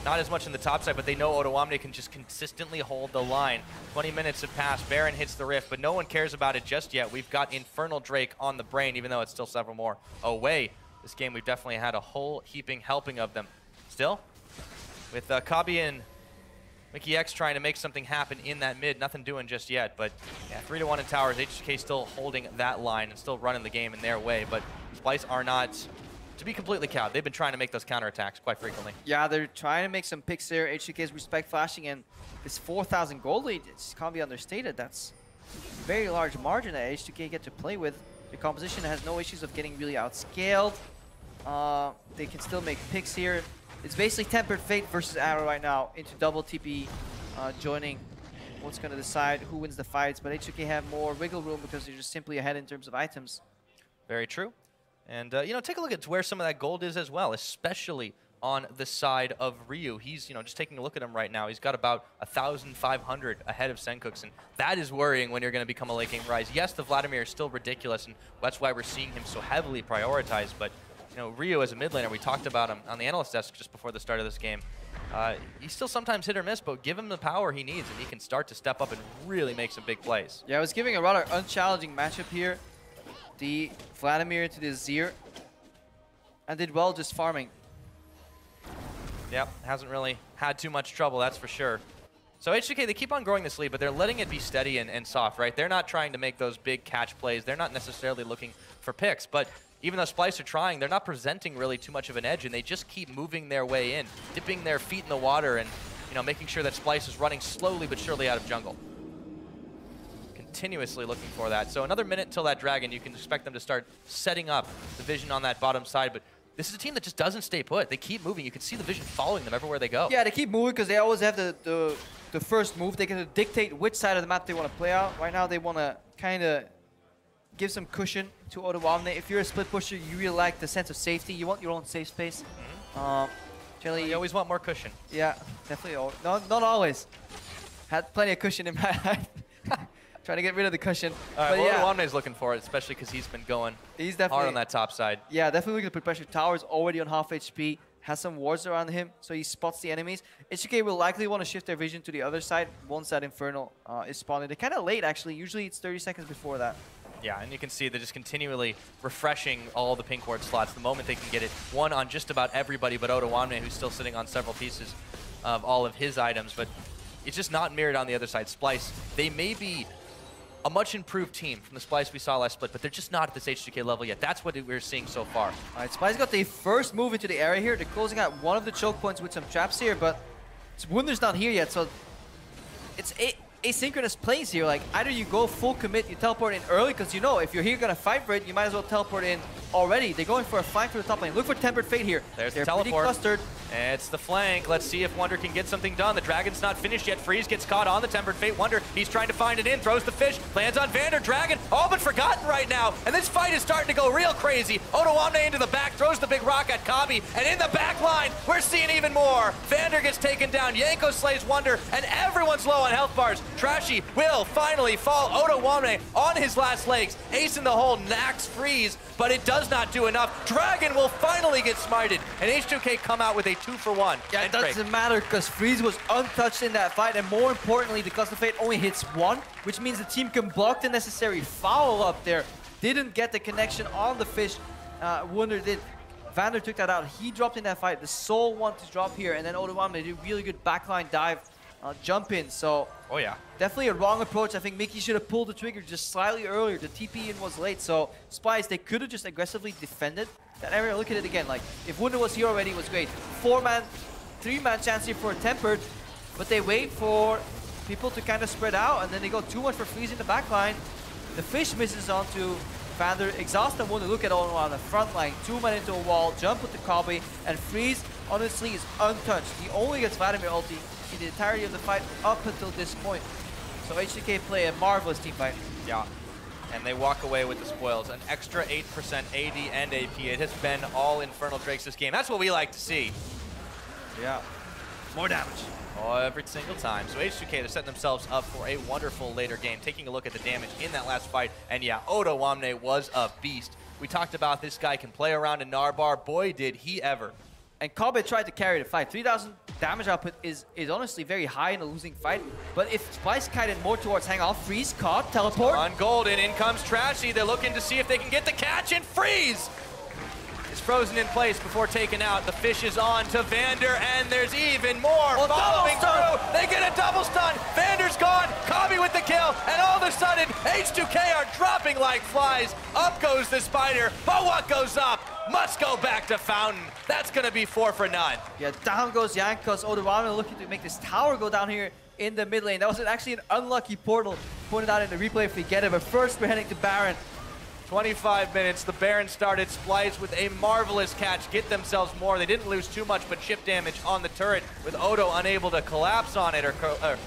Not as much in the top side, but they know Ottawamne can just consistently hold the line. 20 minutes have passed. Baron hits the rift, but no one cares about it just yet. We've got Infernal Drake on the brain, even though it's still several more away. This game, we've definitely had a whole heaping helping of them. Still, with Kabi and Mickey X trying to make something happen in that mid, nothing doing just yet. But yeah, 3-1 in towers. H2k still holding that line and still running the game in their way. But Splyce are not, to be completely cowed. They've been trying to make those counterattacks quite frequently. Yeah, they're trying to make some picks there. H2k's respect flashing, and this 4,000 gold lead, it can't be understated. That's a very large margin that H2k get to play with. The composition has no issues of getting really outscaled. They can still make picks here. It's basically Tempered Fate versus Arrow right now into double TP joining. What's going to decide who wins the fights, but H2k have more wiggle room because they're just simply ahead in terms of items. Very true. And, you know, take a look at where some of that gold is as well, especially on the side of Ryu. He's, you know, just taking a look at him right now. He's got about 1,500 ahead of Senkuk's, and that is worrying when you're going to become a late game rise. Yes, the Vladimir is still ridiculous, and that's why we're seeing him so heavily prioritized, but you know, Ryu as a mid laner, we talked about him on the analyst desk just before the start of this game. He's still sometimes hit or miss, but give him the power he needs, and he can start to step up and really make some big plays. Yeah, I was giving a rather unchallenging matchup here. The Vladimir to the Azir, and did well just farming. Yep, hasn't really had too much trouble, that's for sure. So H2k, they keep on growing this lead, but they're letting it be steady and soft, right? They're not trying to make those big catch plays. They're not necessarily looking for picks, but even though Splyce are trying, they're not presenting really too much of an edge, and they just keep moving their way in, dipping their feet in the water and, you know, making sure that Splyce is running slowly but surely out of jungle. continuously looking for that. So another minute until that Dragon. You can expect them to start setting up the vision on that bottom side, but this is a team that just doesn't stay put. They keep moving. You can see the vision following them everywhere they go. Yeah, they keep moving because they always have the first move. They can dictate which side of the map they want to play out. Right now, they want to kind of give some cushion to Odoamne. If you're a split pusher, you really like the sense of safety. You want your own safe space. Generally, You always want more cushion. Yeah, definitely. Not always. Had plenty of cushion in my life. Trying to get rid of the cushion. All right, but well, yeah, Odoamne's looking for it, especially because he's been going he's definitely hard on that top side. Yeah, definitely looking to put pressure. Tower's already on half HP. Has some wards around him, so he spots the enemies. H2k will likely want to shift their vision to the other side once that Infernal is spawning. They're kind of late, actually. Usually it's 30 seconds before that. Yeah, and you can see they're just continually refreshing all the pink ward slots the moment they can get it. One on just about everybody but Odoamne, who's still sitting on several pieces of all of his items. But it's just not mirrored on the other side. Splyce, they may be a much improved team from the Splyce we saw last split, but they're just not at this H2k level yet. That's what we're seeing so far. All right, Splyce got the first move into the area here. They're closing out one of the choke points with some traps here, but Wunder's not here yet, so it's asynchronous plays here. Like, either you go full commit, you teleport in early, because you know if you're here gonna fight for it, you might as well teleport in already. They're going for a flank for the top lane. Look for Tempered Fate here. There's They're the teleport. pretty clustered. It's the flank. Let's see if Wunder can get something done. The Dragon's not finished yet. Freeze gets caught on the Tempered Fate. Wunder, he's trying to find it in. Throws the fish. Lands on Vander. Dragon, all but forgotten right now. And this fight is starting to go real crazy. Odoamne into the back. Throws the big rock at Kabi. And in the back line, we're seeing even more. Vander gets taken down. Yanko slays Wunder. And everyone's low on health bars. Trashy will finally fall. Odoamne on his last legs. Ace in the hole. Knacks Freeze. But it does not do enough. Dragon will finally get smited. And H2k come out with a 2-for-1. Yeah, it doesn't matter because Freeze was untouched in that fight, and more importantly, the Cluster Fate only hits one, which means the team can block the necessary foul up there. Didn't get the connection on the fish. Wunder did. Vander took that out. He dropped in that fight. The Soul wanted to drop here, and then Odoamne did a really good backline dive jump in. So, oh yeah, definitely a wrong approach. I think Mickey should have pulled the trigger just slightly earlier. The TP in was late, so Splyce, they could have just aggressively defended that area. Look at it again. Like, if Wunder was here already, it was great. 4-man, 3-man chance here for a Tempered, but they wait for people to kind of spread out, and then they go too much for Freeze in the back line. The fish misses onto Vander. Exhaust and Wunder. Look at all on the front line. 2-man into a wall, jump with the Kabi, and Freeze, honestly, is untouched. He only gets Vladimir ulti in the entirety of the fight up until this point. So H2k play a marvelous team fight. Yeah. And they walk away with the spoils. An extra 8% AD and AP. It has been all Infernal Drakes this game. That's what we like to see. Yeah. More damage. Oh, every single time. So H2k, they're setting themselves up for a wonderful later game. Taking a look at the damage in that last fight. And yeah, Odoamne was a beast. We talked about this guy can play around in Narbar. Boy, did he ever. And Kabe tried to carry the fight. 3,000 damage output is honestly very high in a losing fight. But if Splyce kited more towards hang off, Freeze caught, teleport. On Golden, in comes Trashy. They're looking to see if they can get the catch, and Freeze is frozen in place before taken out. The fish is on to Vander, and there's even more following through. They get a double stun. Vander's gone. Kabi with the kill, and all of a sudden, H2k are dropping like flies. Up goes the Spider, but what goes up must go back to Fountain. That's going to be 4 for none. Yeah, down goes Yankos. Odoamne looking to make this tower go down here in the mid lane. That was actually an unlucky portal pointed out in the replay if we get it. But first, we're heading to Baron. 25 minutes. The Baron started. Splyce with a marvelous catch. Get themselves more. They didn't lose too much, but chip damage on the turret with Odo unable to collapse on it or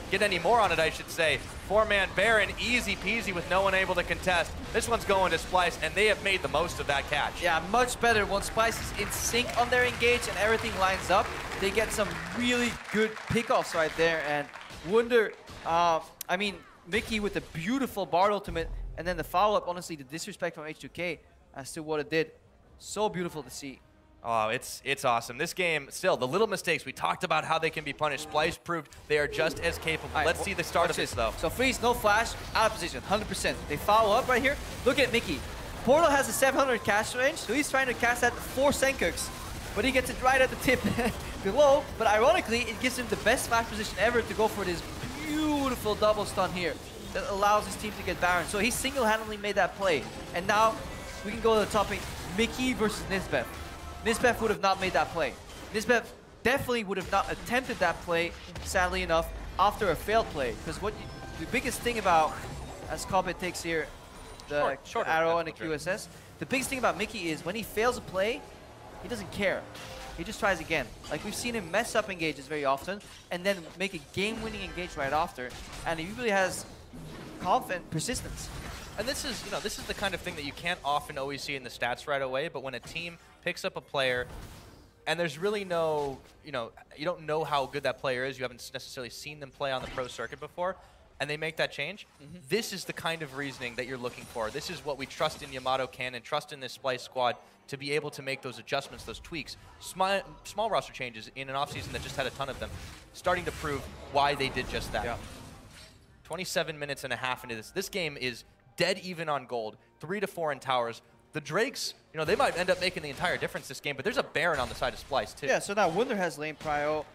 get any more on it, I should say. 4-man Baron, easy peasy with no one able to contest. This one's going to Splyce, and they have made the most of that catch. Yeah, much better. Once Splyce is in sync on their engage and everything lines up, they get some really good pickoffs right there. And Wunder, I mean, Mickey with a beautiful Bard ultimate, and then the follow-up, honestly, the disrespect from H2k as to what it did. So beautiful to see. Oh, it's awesome. This game, still, the little mistakes, we talked about how they can be punished. Splyce proved they are just as capable. Right, let's see the start of this, though. So Freeze, no flash, out of position, 100%. They follow up right here. Look at Mickey. Portal has a 700 cast range, so he's trying to cast that 4 Senkuks. But he gets it right at the tip below. But ironically, it gives him the best flash position ever to go for this beautiful double stun here that allows his team to get Baron. So he single-handedly made that play. And now we can go to the topic, Mickey versus Nisbeth. Nisbeth would have not made that play. Nisbeth definitely would have not attempted that play, sadly enough, after a failed play. Because the biggest thing about as Cobbett takes here the Shorter arrow and the tactical QSS. The biggest thing about Mickey is when he fails a play, he doesn't care. He just tries again. Like, we've seen him mess up engages very often and then make a game-winning engage right after. And he really has confidence, persistence. And this is, this is the kind of thing that you can't often always see in the stats right away, but when a team picks up a player and there's really no, you don't know how good that player is, you haven't necessarily seen them play on the pro circuit before, and they make that change, this is the kind of reasoning that you're looking for. This is what we trust in Yamato can and trust in this Splyce squad to be able to make those adjustments, those tweaks. Small roster changes in an offseason that just had a ton of them, starting to prove why they did just that. Yeah. 27 minutes and a half into this. This game is dead even on gold, 3 to 4 in towers. The Drakes, they might end up making the entire difference this game, but there's a Baron on the side of Splyce too. Yeah, so now Wunder has lane prio.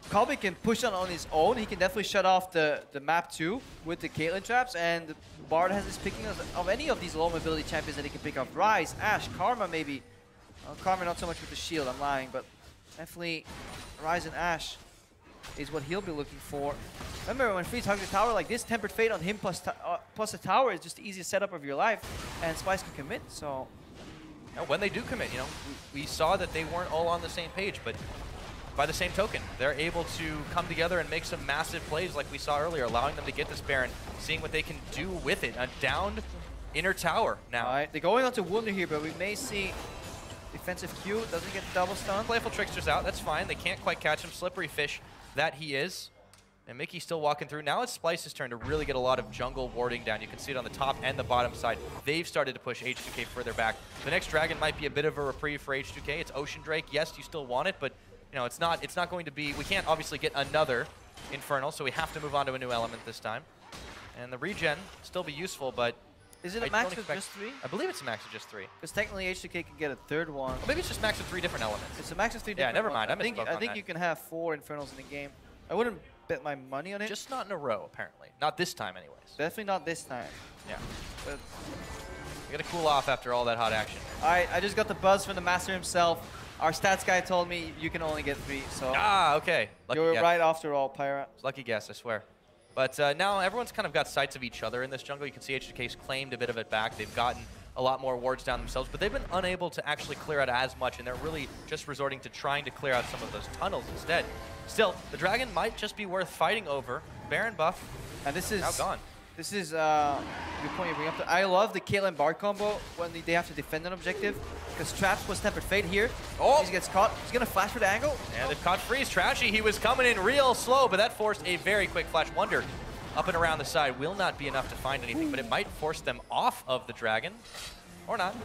Kalbi can push on his own. He can definitely shut off the map too with the Caitlyn traps, and Bard has his picking of any of these low mobility champions that he can pick up. Ryze, Ashe, Karma maybe. Karma not so much with the shield, I'm lying, but definitely Ryze and Ashe is what he'll be looking for. Remember, when Freeze hugs the tower like this, Tempered Fate on him plus a tower is just the easiest setup of your life, and Splyce can commit, so... Now, when they do commit, we saw that they weren't all on the same page, but by the same token, they're able to come together and make some massive plays like we saw earlier, allowing them to get this Baron, seeing what they can do with it. A downed inner tower now. All right, they're going on to Wunder here, but we may see defensive Q, doesn't get double stun. Playful Trickster's out, that's fine. They can't quite catch him. Slippery fish that he is. And Mickey's still walking through. Now it's Splyce's turn to really get a lot of jungle warding down. You can see it on the top and the bottom side. They've started to push H2k further back. The next dragon might be a bit of a reprieve for H2k. It's Ocean Drake. Yes, you still want it, but it's not going to be, we can't obviously get another Infernal, so we have to move on to a new element this time. And the regen still be useful, but is it a max of just 3? I believe it's a max of just 3. Because technically H2k can get a third one. Well, maybe it's just max of 3 different elements. It's a max of 3 yeah, different never mind. I think you can have 4 Infernals in the game. I wouldn't bet my money on it. Just not in a row, apparently. Not this time, anyways. Definitely not this time. Yeah. But you gotta cool off after all that hot action. All right, I just got the buzz from the master himself. Our stats guy told me you can only get 3, so... Ah, okay. You were right after all, Pyra. Lucky guess, I swear. But now everyone's kind of got sights of each other in this jungle. You can see H2K's claimed a bit of it back. They've gotten a lot more wards down themselves, but they've been unable to actually clear out as much, and they're really just resorting to trying to clear out some of those tunnels instead. Still, the dragon might just be worth fighting over. Baron buff, and this is now gone. This is a good point you bring up. I love the Caitlyn Bard combo when they have to defend an objective, because Traps was Tempered Fate here. Oh! He gets caught. He's going to flash for the angle. And they've caught Freeze. Trashy, he was coming in real slow, but that forced a very quick flash. Wonder up and around the side will not be enough to find anything, but it might force them off of the dragon, or not.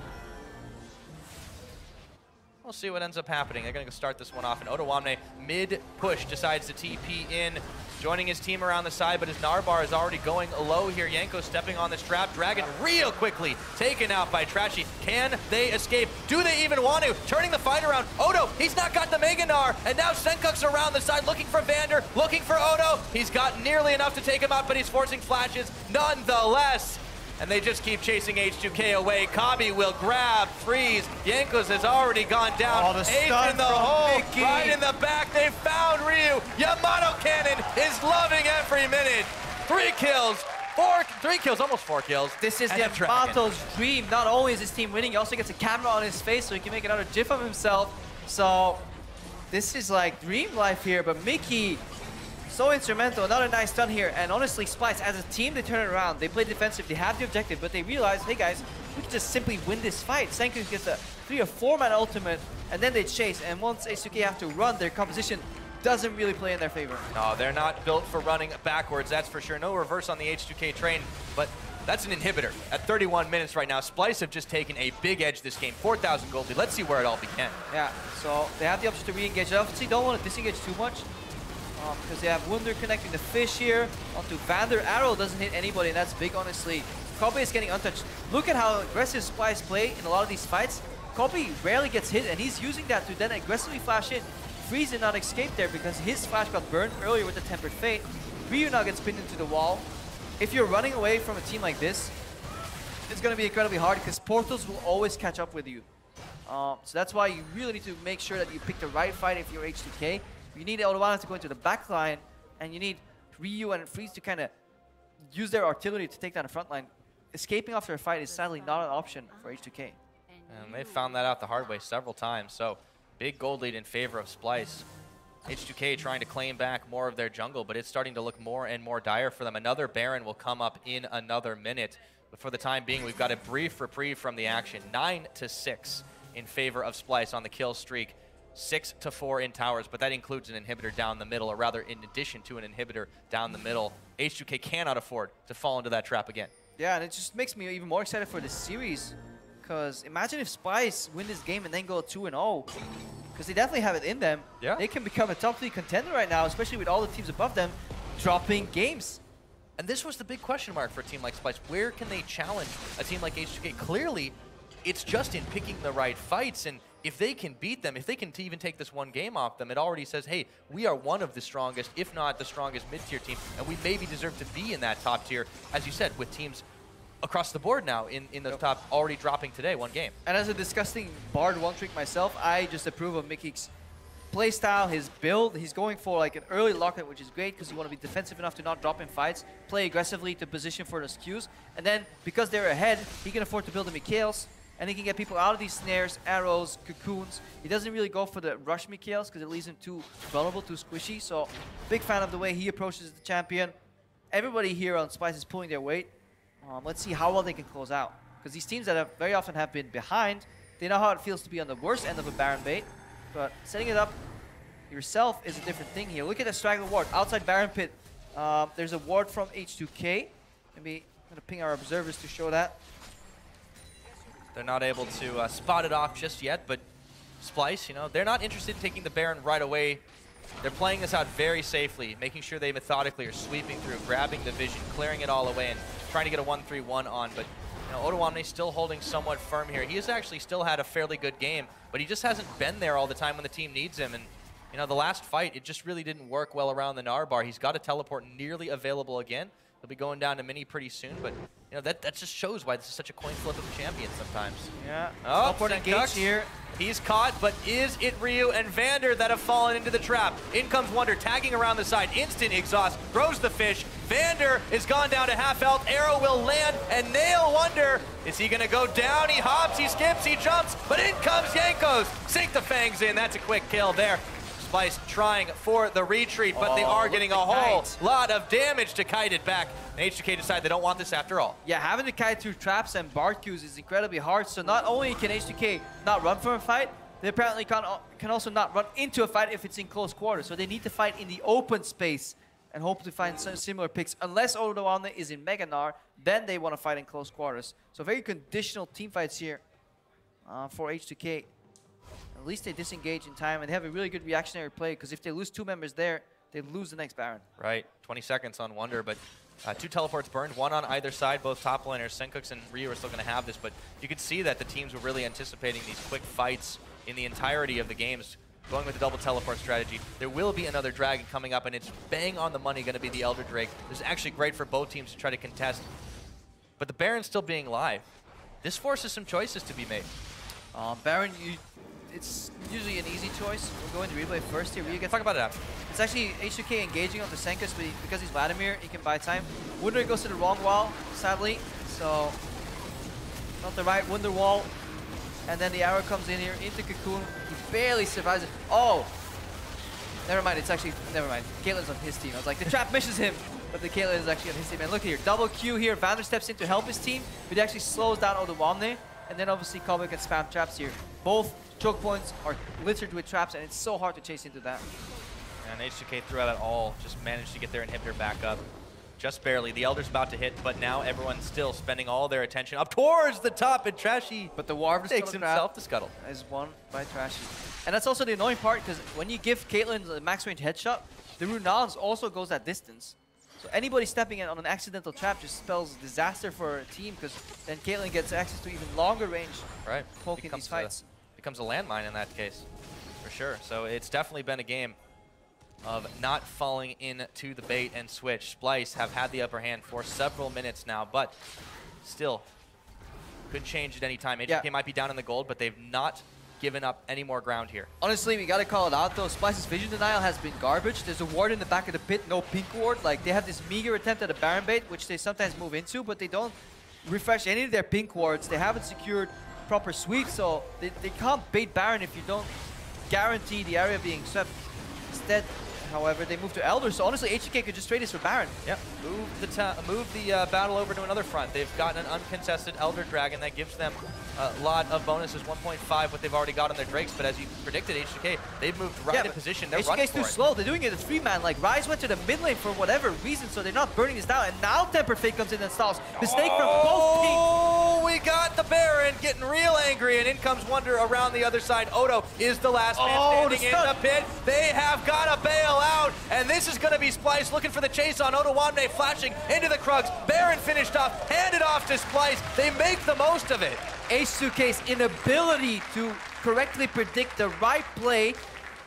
We'll see what ends up happening. They're going to go start this one off, and Ottawamne mid-push decides to TP in, joining his team around the side, but his Narbar is already going low here. Yanko stepping on this trap. Dragon real quickly taken out by Trashy. Can they escape? Do they even want to? Turning the fight around. Odo, he's not got the Mega Gnar, and now Senkuk's around the side looking for Vander, looking for Odo. He's got nearly enough to take him out, but he's forcing flashes nonetheless. And they just keep chasing H2k away. Kabi will grab, freeze. Yankos has already gone down. Oh, the stun in the hole, Mickey. right in the back. They found Ryu. Yamato Cannon is loving every minute. 3 kills, 3 kills, almost 4 kills. This is Yamato's dream. Not only is his team winning, he also gets a camera on his face so he can make another gif of himself. So this is like dream life here, but Mickey, so instrumental. Another nice stun here, and honestly, Splyce, as a team, they turn it around. They play defensive, they have the objective, but they realize, hey guys, we can just simply win this fight. Senkuk gets a 3 or 4 man ultimate, and then they chase, and once H2k have to run, their composition doesn't really play in their favor. No, they're not built for running backwards, that's for sure. No reverse on the H2k train, but that's an inhibitor at 31 minutes right now. Splyce have just taken a big edge this game, 4,000 gold lead. Let's see where it all began. Yeah, so they have the option to re-engage. They obviously don't want to disengage too much, because they have Wunder connecting the fish here onto Vander. Arrow doesn't hit anybody, and that's big, honestly. Kobe is getting untouched. Look at how aggressive Splyce play in a lot of these fights. Kobe rarely gets hit, and he's using that to then aggressively flash in. Freeze did not escape there because his flash got burned earlier with the Tempered Fate. Ryu now gets pinned into the wall. If you're running away from a team like this, it's going to be incredibly hard because portals will always catch up with you. So that's why you really need to make sure that you pick the right fight if you're H2k. You need Ottawa to go into the back line, and you need Ryu and Freeze to kind of use their artillery to take down the front line, escaping after a fight is sadly not an option for H2k. And they found that out the hard way several times. So big gold lead in favor of Splyce. H2k trying to claim back more of their jungle, but it's starting to look more and more dire for them. Another Baron will come up in another minute. But for the time being, we've got a brief reprieve from the action. 9-6 in favor of Splyce on the kill streak. 6-4 in towers, but that includes an inhibitor down the middle, or rather in addition to an inhibitor down the middle. H2k cannot afford to fall into that trap again. Yeah, and it just makes me even more excited for this series. Because imagine if Splyce win this game and then go 2-0. Because they definitely have it in them. Yeah. They can become a top 3 contender right now, especially with all the teams above them dropping games. And this was the big question mark for a team like Splyce. Where can they challenge a team like H2k? Clearly, it's just in picking the right fights. And if they can beat them, if they can even take this one game off them, it already says, hey, we are one of the strongest, if not the strongest mid-tier team. And we maybe deserve to be in that top tier, as you said, with teams across the board now in the top, already dropping today, one game. And as a disgusting Bard one trick myself, I just approve of Mickey's play style, his build. He's going for like an early lockout, which is great because you want to be defensive enough to not drop in fights, play aggressively to position for those Qs, and then because they're ahead, he can afford to build the Mikhails, and he can get people out of these snares, arrows, cocoons. He doesn't really go for the rush Mikhails because it leaves him too vulnerable, too squishy. So big fan of the way he approaches the champion. Everybody here on Splyce is pulling their weight. Let's see how well they can close out. Because these teams that have very often have been behind, they know how it feels to be on the worst end of a Baron bait. But setting it up yourself is a different thing here. Look at the straggler ward. Outside Baron pit, there's a ward from H2k. Maybe I'm going to ping our observers to show that. They're not able to spot it off just yet, but Splyce, you know, they're not interested in taking the Baron right away. They're playing this out very safely, making sure they methodically are sweeping through, grabbing the vision, clearing it all away, and trying to get a 1-3-1 on. But you know, Odoamne still holding somewhat firm here. He has actually still had a fairly good game, but he just hasn't been there all the time when the team needs him. And you know, the last fight, it just really didn't work well around the Gnar bar. He's got a teleport nearly available again. He'll be going down to mini pretty soon, but you know, that just shows why this is such a coin flip of a champion sometimes. Yeah. Oh, teleport engage here. He's caught, but is it Ryu and Vander that have fallen into the trap? In comes Wonder, tagging around the side. Instant exhaust, throws the fish. Vander is gone down to half health. Arrow will land and nail Wonder. Is he going to go down? He hops, he skips, he jumps, but in comes Jankos. Sink the fangs in. That's a quick kill there. Splyce trying for the retreat, but they are getting a whole lot of damage to kite it back. And H2k decide they don't want this after all. Yeah, having to kite through traps and Bard Qs is incredibly hard. So not only can H2k not run from a fight, they apparently can also not run into a fight if it's in close quarters. So they need to fight in the open space and hope to find some similar picks. Unless Odoamne is in Mega Gnar, then they want to fight in close quarters. So very conditional team fights here for H2k. At least they disengage in time, and they have a really good reactionary play, because if they lose 2 members there, they lose the next Baron. Right, 20 seconds on Wonder, but 2 teleports burned, 1 on either side. Both top laners, Senkux and Ryu, are still going to have this, but you could see that the teams were really anticipating these quick fights in the entirety of the games, going with the double teleport strategy. There will be another dragon coming up, and it's bang on the money going to be the Elder Drake. This is actually great for both teams to try to contest, but the Baron still being live. This forces some choices to be made. Baron, it's usually an easy choice. We're going to replay first here. Ryu gets Talk about it after. It's actually H2k engaging on the Senkux, but because he's Vladimir, he can buy time. Wunder goes to the wrong wall, sadly. So, not the right Wunder wall. And then the arrow comes in here into Cocoon. He barely survives it. Oh! Never mind, it's actually, never mind. Caitlyn's on his team. I was like, the trap misses him, but the Caitlyn is actually on his team. And look here, double Q here. Vander steps in to help his team, but he actually slows down Odoamne. And then obviously Cobble can spam traps here. Both choke points are littered with traps, and it's so hard to chase into that. And H2k throughout it all just managed to get their inhibitor back up. Just barely. The Elder's about to hit, but now everyone's still spending all their attention up towards the top, and Trashy but the Warv takes himself to scuttle. Is won by Trashy. And that's also the annoying part, because when you give Caitlyn a max range headshot, the Runans also goes that distance. So anybody stepping in on an accidental trap just spells disaster for a team, because then Caitlyn gets access to even longer range poke in these fights. Becomes a landmine in that case, for sure. So it's definitely been a game of not falling into the bait and switch. Splyce have had the upper hand for several minutes now, but still could change at any time. H2k might be down in the gold, but they've not given up any more ground here. Honestly, we gotta call it out though. Splyce's vision denial has been garbage. There's a ward in the back of the pit, no pink ward. Like, they have this meager attempt at a Baron bait, which they sometimes move into, but they don't refresh any of their pink wards. They haven't secured proper sweeps, so they can't bait Baron if you don't guarantee the area being swept. Instead, however, they move to Elder, so honestly, H2k could just trade this for Baron. Yep, move the battle over to another front. They've gotten an uncontested Elder Dragon that gives them a lot of bonuses, 1.5 what they've already got on their Drakes, but as you predicted, H2k, they've moved right in position. They're running for it. H2k's too slow. They're doing it as 3-man. Like, Ryze went to the mid lane for whatever reason, so they're not burning this down, and now Tempered Fate comes in and stalls. Mistake from both teams. Oh, we got the Baron getting real angry, and in comes Wonder around the other side. Odo is the last man standing in the pit. They have got to bail out, and this is going to be Splyce looking for the chase on Odo Wamne, flashing into the Krugs. Baron finished off, handed off to Splyce. They make the most of it. H2k's inability to correctly predict the right play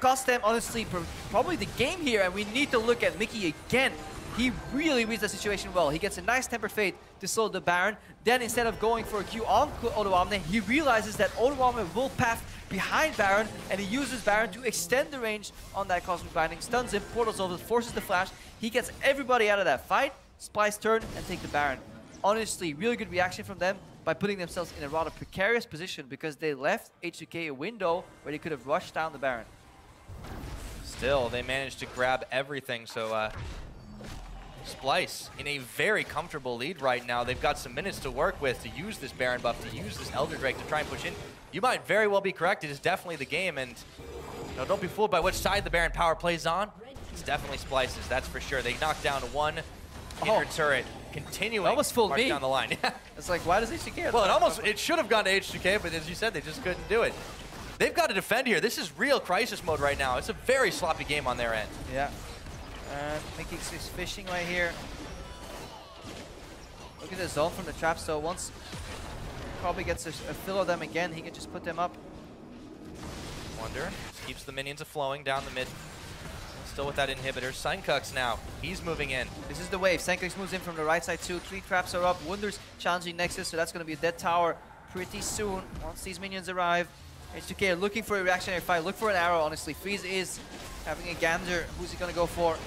cost them, honestly, probably the game here, and we need to look at Mickey again. He really reads the situation well. He gets a nice Tempered Fate to slow the Baron. Then instead of going for a Q on Odo Wamne, he realizes that Odo Wamne will path behind Baron, and he uses Baron to extend the range on that Cosmic Binding, stuns him, portals over, forces the flash. He gets everybody out of that fight. Splyce turn and take the Baron. Honestly, really good reaction from them by putting themselves in a rather precarious position because they left H2k a window where they could have rushed down the Baron. Still, they managed to grab everything, so Splyce in a very comfortable lead right now. They've got some minutes to work with to use this Baron buff, to use this Elder Drake to try and push in. You might very well be correct. It is definitely the game, and don't be fooled by which side the Baron power plays on. It's definitely Splyce's, that's for sure. They knocked down one inner turret, continuing almost fooled me down the line. It's like, why does H2k? Well, it should have gone to H2k, but as you said, they just couldn't do it. They've got to defend here. This is real crisis mode right now. It's a very sloppy game on their end. Yeah. And Mickey's fishing right here. Look at the zone from the trap. So once probably gets a fill of them again, he can just put them up. Wonder keeps the minions flowing down the mid. Still with that inhibitor. Sunkux now. He's moving in. This is the wave. Sunkux moves in from the right side too. 3 traps are up. Wonder's challenging Nexus, so that's going to be a dead tower pretty soon once these minions arrive. H2k are looking for a reactionary fight. Look for an arrow, honestly. Freeze is having a gander. Who's he going to go for?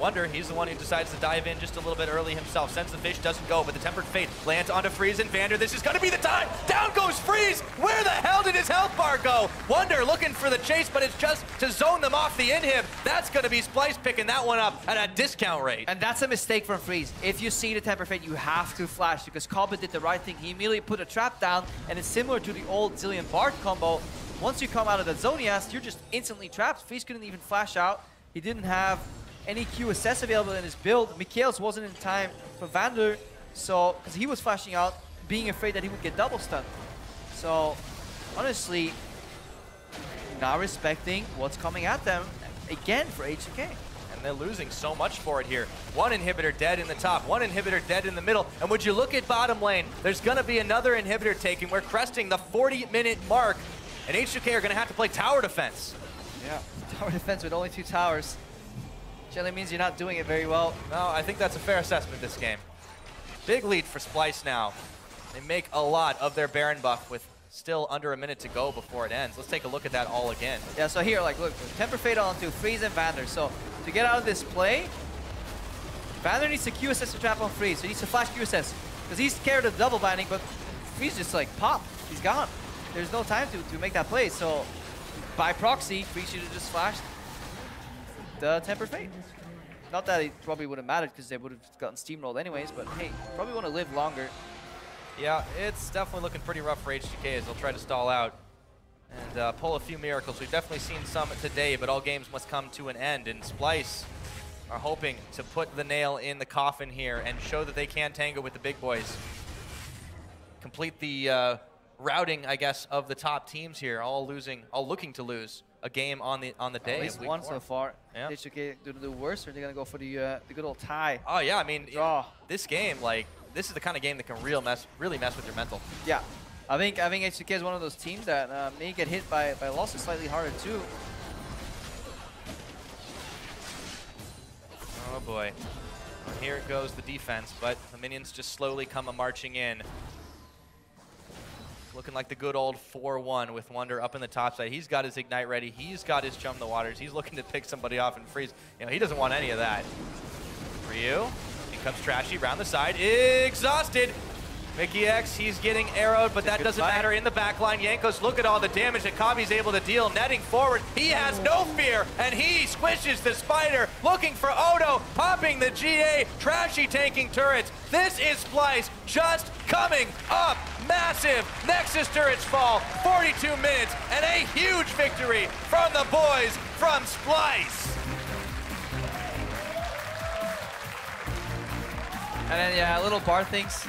Wonder, he's the one who decides to dive in just a little bit early himself. Sends the fish, doesn't go, but the Tempered Fate lands onto Freeze and Vander. This is going to be the time. Down goes Freeze. Where the hell did his health bar go? Wonder looking for the chase, but it's just to zone them off the inhib. That's going to be Splyce picking that one up at a discount rate. And that's a mistake from Freeze. If you see the Tempered Fate, you have to flash because Cobbett did the right thing. He immediately put a trap down, and it's similar to the old Zillion Bard combo. Once you come out of that Zonias, you're just instantly trapped. Freeze couldn't even flash out. He didn't have any Q assess available in his build. Mikhail's wasn't in time for Vander, so because he was flashing out, being afraid that he would get double stunned. So honestly, not respecting what's coming at them again for H2k. And they're losing so much for it here. One inhibitor dead in the top, one inhibitor dead in the middle. And would you look at bottom lane, there's going to be another inhibitor taken. We're cresting the 40-minute mark, and H2k are going to have to play tower defense. Yeah, tower defense with only 2 towers. Generally means you're not doing it very well. No, I think that's a fair assessment this game. Big lead for Splyce now. They make a lot of their Baron buff with still under a minute to go before it ends. Let's take a look at that all again. Yeah, so here, like, look, Temper Fate onto Freeze and Vander. So to get out of this play, Vander needs to Q assess the trap on Freeze. So he needs to flash Q assess because he's scared of double binding, but Freeze just like pop. He's gone. There's no time to make that play. So by proxy, Freeze should have just flashed the Tempered Fate. Not that it probably would have mattered because they would have gotten steamrolled anyways, but hey, probably want to live longer. Yeah, it's definitely looking pretty rough for H2k as they'll try to stall out and pull a few miracles. We've definitely seen some today, but all games must come to an end, and Splyce are hoping to put the nail in the coffin here and show that they can tango with the big boys. Complete the routing, I guess, of the top teams here, all looking to lose a game on the day. At least one so far. Yeah. H2k do worse, or are they gonna go for the good old tie? Oh yeah, I mean, this game, like, this is the kind of game that can really mess with your mental. Yeah, I think H2k is one of those teams that may get hit by losses slightly harder too. Oh boy, well, here it goes the defense, but the minions just slowly come marching in. looking like the good old 4-1 with Wonder up in the top side. He's got his Ignite ready. He's got his Chum the Waters. He's looking to pick somebody off and freeze. You know, he doesn't want any of that. Ryu, here comes Trashy, round the side, exhausted. Mickey X, he's getting arrowed, but that doesn't matter in the back line. Jankos, look at all the damage that Kavi's able to deal, netting forward. He has no fear, and he squishes the Spider, looking for Odo, popping the GA, Trashy tanking turrets. This is Splyce just coming up. Massive Nexus turrets fall, 42 minutes, and a huge victory from the boys from Splyce. And then, yeah, little bar things.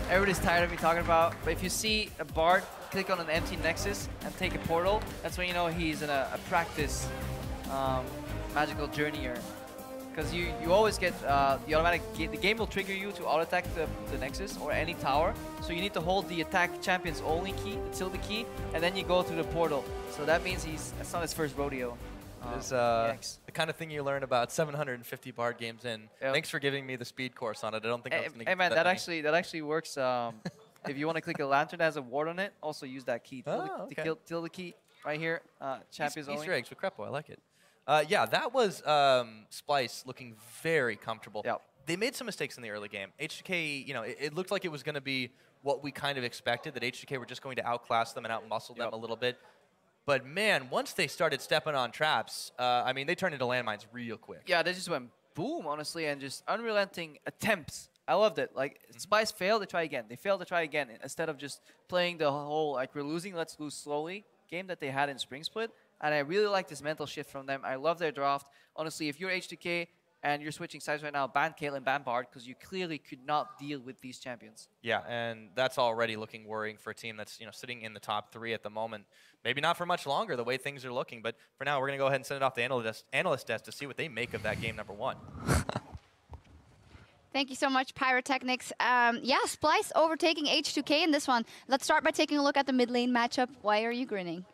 Everybody's tired of me talking about, but if you see a Bard click on an empty Nexus and take a portal, that's when you know he's in a practice magical journeyer. Because you always get the game will trigger you to auto-attack the Nexus or any tower, so you need to hold the attack champion's only key, the tilde key, and then you go to the portal. So that means that's not his first rodeo. It's the kind of thing you learn about 750 Bard games in. Yep. Thanks for giving me the speed course on it. I don't think I was going to get man, that actually works. If you want to click a lantern that has a ward on it, also use that key. Tilde key right here. Champions only. Easter eggs with Crepo. I like it. Yeah, that was Splyce looking very comfortable. Yep. They made some mistakes in the early game. H2k, you know, it looked like it was going to be what we kind of expected, that H2k were just going to outclass them and outmuscle them a little bit. But man, once they started stepping on traps, I mean, they turned into landmines real quick. Yeah, they just went boom, honestly, and just unrelenting attempts. I loved it. Like, Splyce failed, they try again. They failed to try again. Instead of just playing the whole, like, we're losing, let's lose slowly game that they had in Spring Split. And I really like this mental shift from them. I love their draft. Honestly, if you're H2k and you're switching sides right now, ban Caitlyn, ban Bard, because you clearly could not deal with these champions. Yeah, and that's already looking worrying for a team that's, you know, sitting in the top 3 at the moment. Maybe not for much longer, the way things are looking. But for now, we're going to go ahead and send it off to analyst desk to see what they make of that game number 1. Thank you so much, Pyrotechnics. Yeah, Splyce overtaking H2k in this one. Let's start by taking a look at the mid lane matchup. Why are you grinning?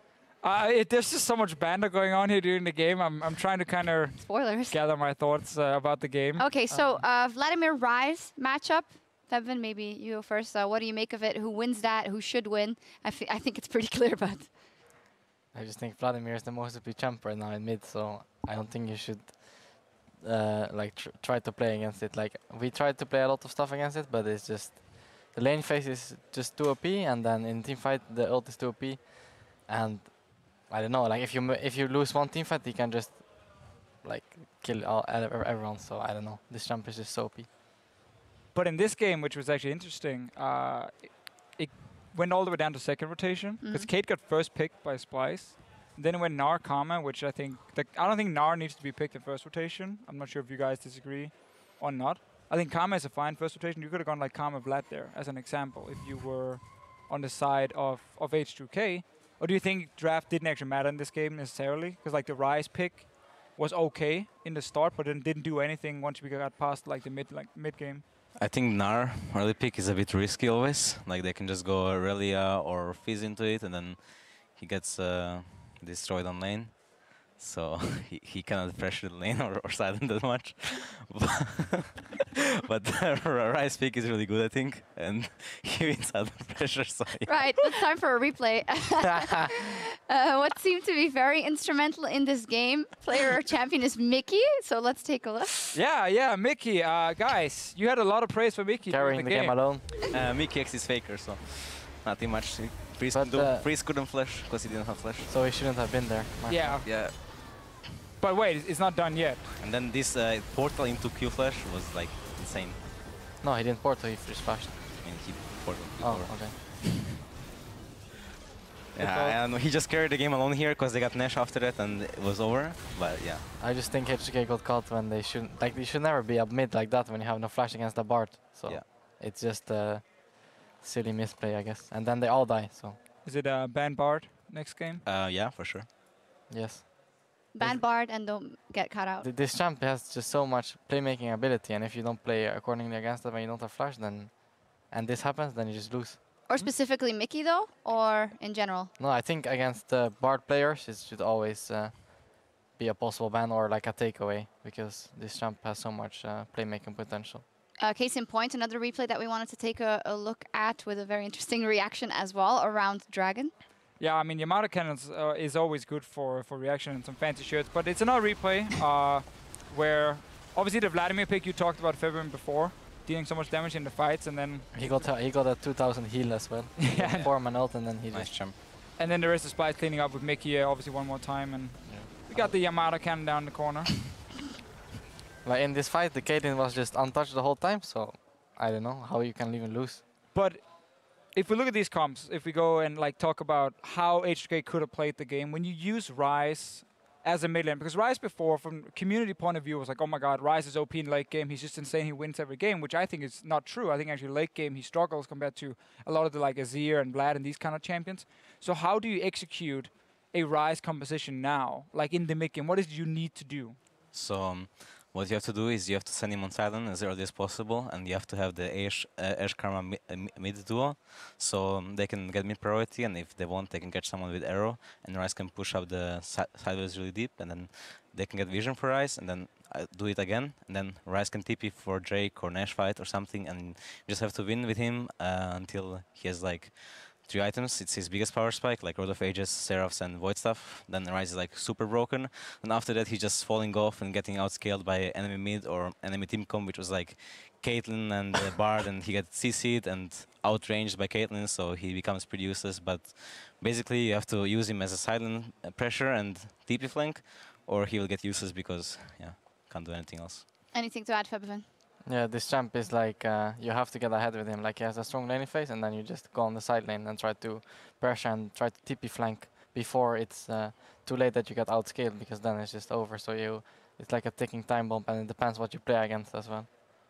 There's just so much banter going on here during the game. I'm trying to kind of gather my thoughts about the game. Okay, so Vladimir Rise matchup. Fevin, maybe you go first. What do you make of it? Who wins that? Who should win? I think it's pretty clear, but... I just think Vladimir is the most OP champ right now in mid, so I don't think you should try to play against it. Like, we tried to play a lot of stuff against it, but it's just... The lane phase is just too OP, and then in teamfight, the ult is too OP. And... I don't know, like if you lose one team fight, you can just like kill everyone. So I don't know. This champ is just so OP. But in this game, which was actually interesting, it went all the way down to second rotation because Kate got first picked by Splyce. Then it went Gnar Karma, which I don't think Gnar needs to be picked in first rotation. I'm not sure if you guys disagree or not. I think Karma is a fine first rotation. You could have gone like Karma Vlad there as an example if you were on the side of H2k. Or do you think draft didn't actually matter in this game necessarily? Because like the Rise pick was okay in the start, but then didn't do anything once we got past like the mid game. I think Gnar early pick is a bit risky always. Like they can just go Aurelia or Fizz into it, and then he gets destroyed on lane. So he cannot pressure the lane or silent that much. But Rise pick is really good, I think, and he wins out of pressure. So right, it's time for a replay. What seemed to be very instrumental in this game, player or champion, is Mickey. So let's take a look. Yeah, Mickey. Guys, you had a lot of praise for Mickey. Carrying the game alone. Mickey X is faker, so nothing much. Freeze couldn't flash because he didn't have flash. So he shouldn't have been there. Yeah. But wait, it's not done yet. And then this portal into Q flash was like insane. No, he didn't portal, he just flashed. I mean, he portal. Oh, okay. Yeah, and he just carried the game alone here because they got Nash after that and it was over. But yeah. I just think H2k got caught when they shouldn't. Like, they should never be up mid like that when you have no flash against the Bard. So yeah. It's just a silly misplay, I guess. And then they all die, so. Is it ban Bard next game? Yeah, for sure. Yes. Ban Bard and don't get cut out. This champ has just so much playmaking ability, and if you don't play accordingly against them and you don't have flash, then and this happens, then you just lose. Or specifically Mickey though, or in general? No, I think against the Bard players, it should always be a possible ban or like a takeaway because this champ has so much playmaking potential. Case in point, another replay that we wanted to take a look at with a very interesting reaction as well around Dragon. Yeah, I mean, Yamato Cannons is always good for reaction and some fancy shirts, but it's another replay where obviously the Vladimir pick you talked about February before, dealing so much damage in the fights, and then He got a 2000 heal as well. Yeah. 4-man ult, and then he Nice just jump. and then the rest of Splyce cleaning up with Mickey obviously one more time, and we got the Yamato Cannon down the corner. like in this fight, the Caitlyn was just untouched the whole time. So I don't know how you can even lose. But if we look at these comps, if we go and like talk about how H2k could have played the game, when you use Ryze as a mid lane, because Ryze before, from community point of view, was like, oh my god, Ryze is OP in late game, he's just insane, he wins every game, which I think is not true. I think actually late game he struggles compared to a lot of the like Azir and Vlad and these kind of champions. So how do you execute a Ryze composition now, like in the mid game? What is it you need to do? So what you have to do is you have to send him on silent as early as possible, and you have to have the Ashe Karma mid duo, so they can get mid priority, and if they want, they can catch someone with arrow, and Ryze can push up the sideways really deep, and then they can get vision for Ryze, and then do it again, and then Ryze can TP for Drake or Nash fight or something, and you just have to win with him until he has like 3 items. It's his biggest power spike, like Rod of Ages, Seraphs, and Void stuff. Then Ryze is like super broken. And after that, he's just falling off and getting outscaled by enemy mid or enemy team comp, which was like Caitlyn and Bard, and he gets CC'd and outranged by Caitlyn, so he becomes pretty useless. But basically, you have to use him as a silent pressure and TP flank, or he will get useless because, yeah, can't do anything else. Anything to add, Febvin? Yeah, this champ is like you have to get ahead with him. Like he has a strong laning phase, and then you just go on the side lane and try to pressure and try to TP flank before it's too late that you get outscaled, because then it's just over. So it's like a ticking time bomb, and it depends what you play against as well.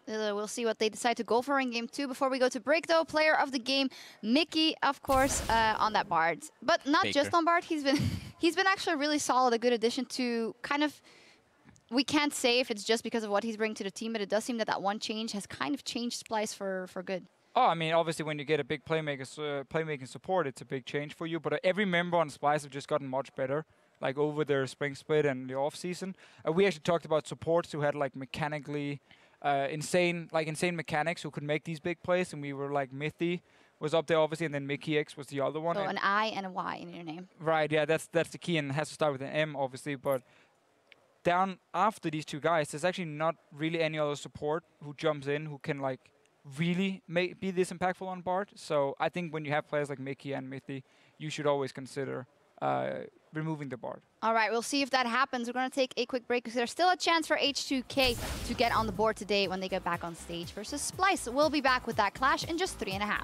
We'll see what they decide to go for in game 2. Before we go to break, though, player of the game, Mickey, of course, on that Bard. But not just on Bard. He's been actually really solid, a good addition to kind of. We can't say if it's just because of what he's bringing to the team, but it does seem that that one change has kind of changed Splyce for good. Oh, I mean, obviously, when you get a big playmaking support, it's a big change for you. But every member on Splyce have just gotten much better, like over their spring split and the off season. We actually talked about supports who had like mechanically insane mechanics, who could make these big plays, and we were like Mythy was up there obviously, and then Mickey X was the other one. So an I and a Y in your name. Right, yeah, that's the key, and it has to start with an M, obviously, but. Down after these 2 guys, there's actually not really any other support who jumps in who can like really be this impactful on Bard. So I think when you have players like Mickey and Mythy, you should always consider removing the Bard. All right, we'll see if that happens. We're going to take a quick break because there's still a chance for H2k to get on the board today when they get back on stage versus Splyce. We'll be back with that clash in just 3.5.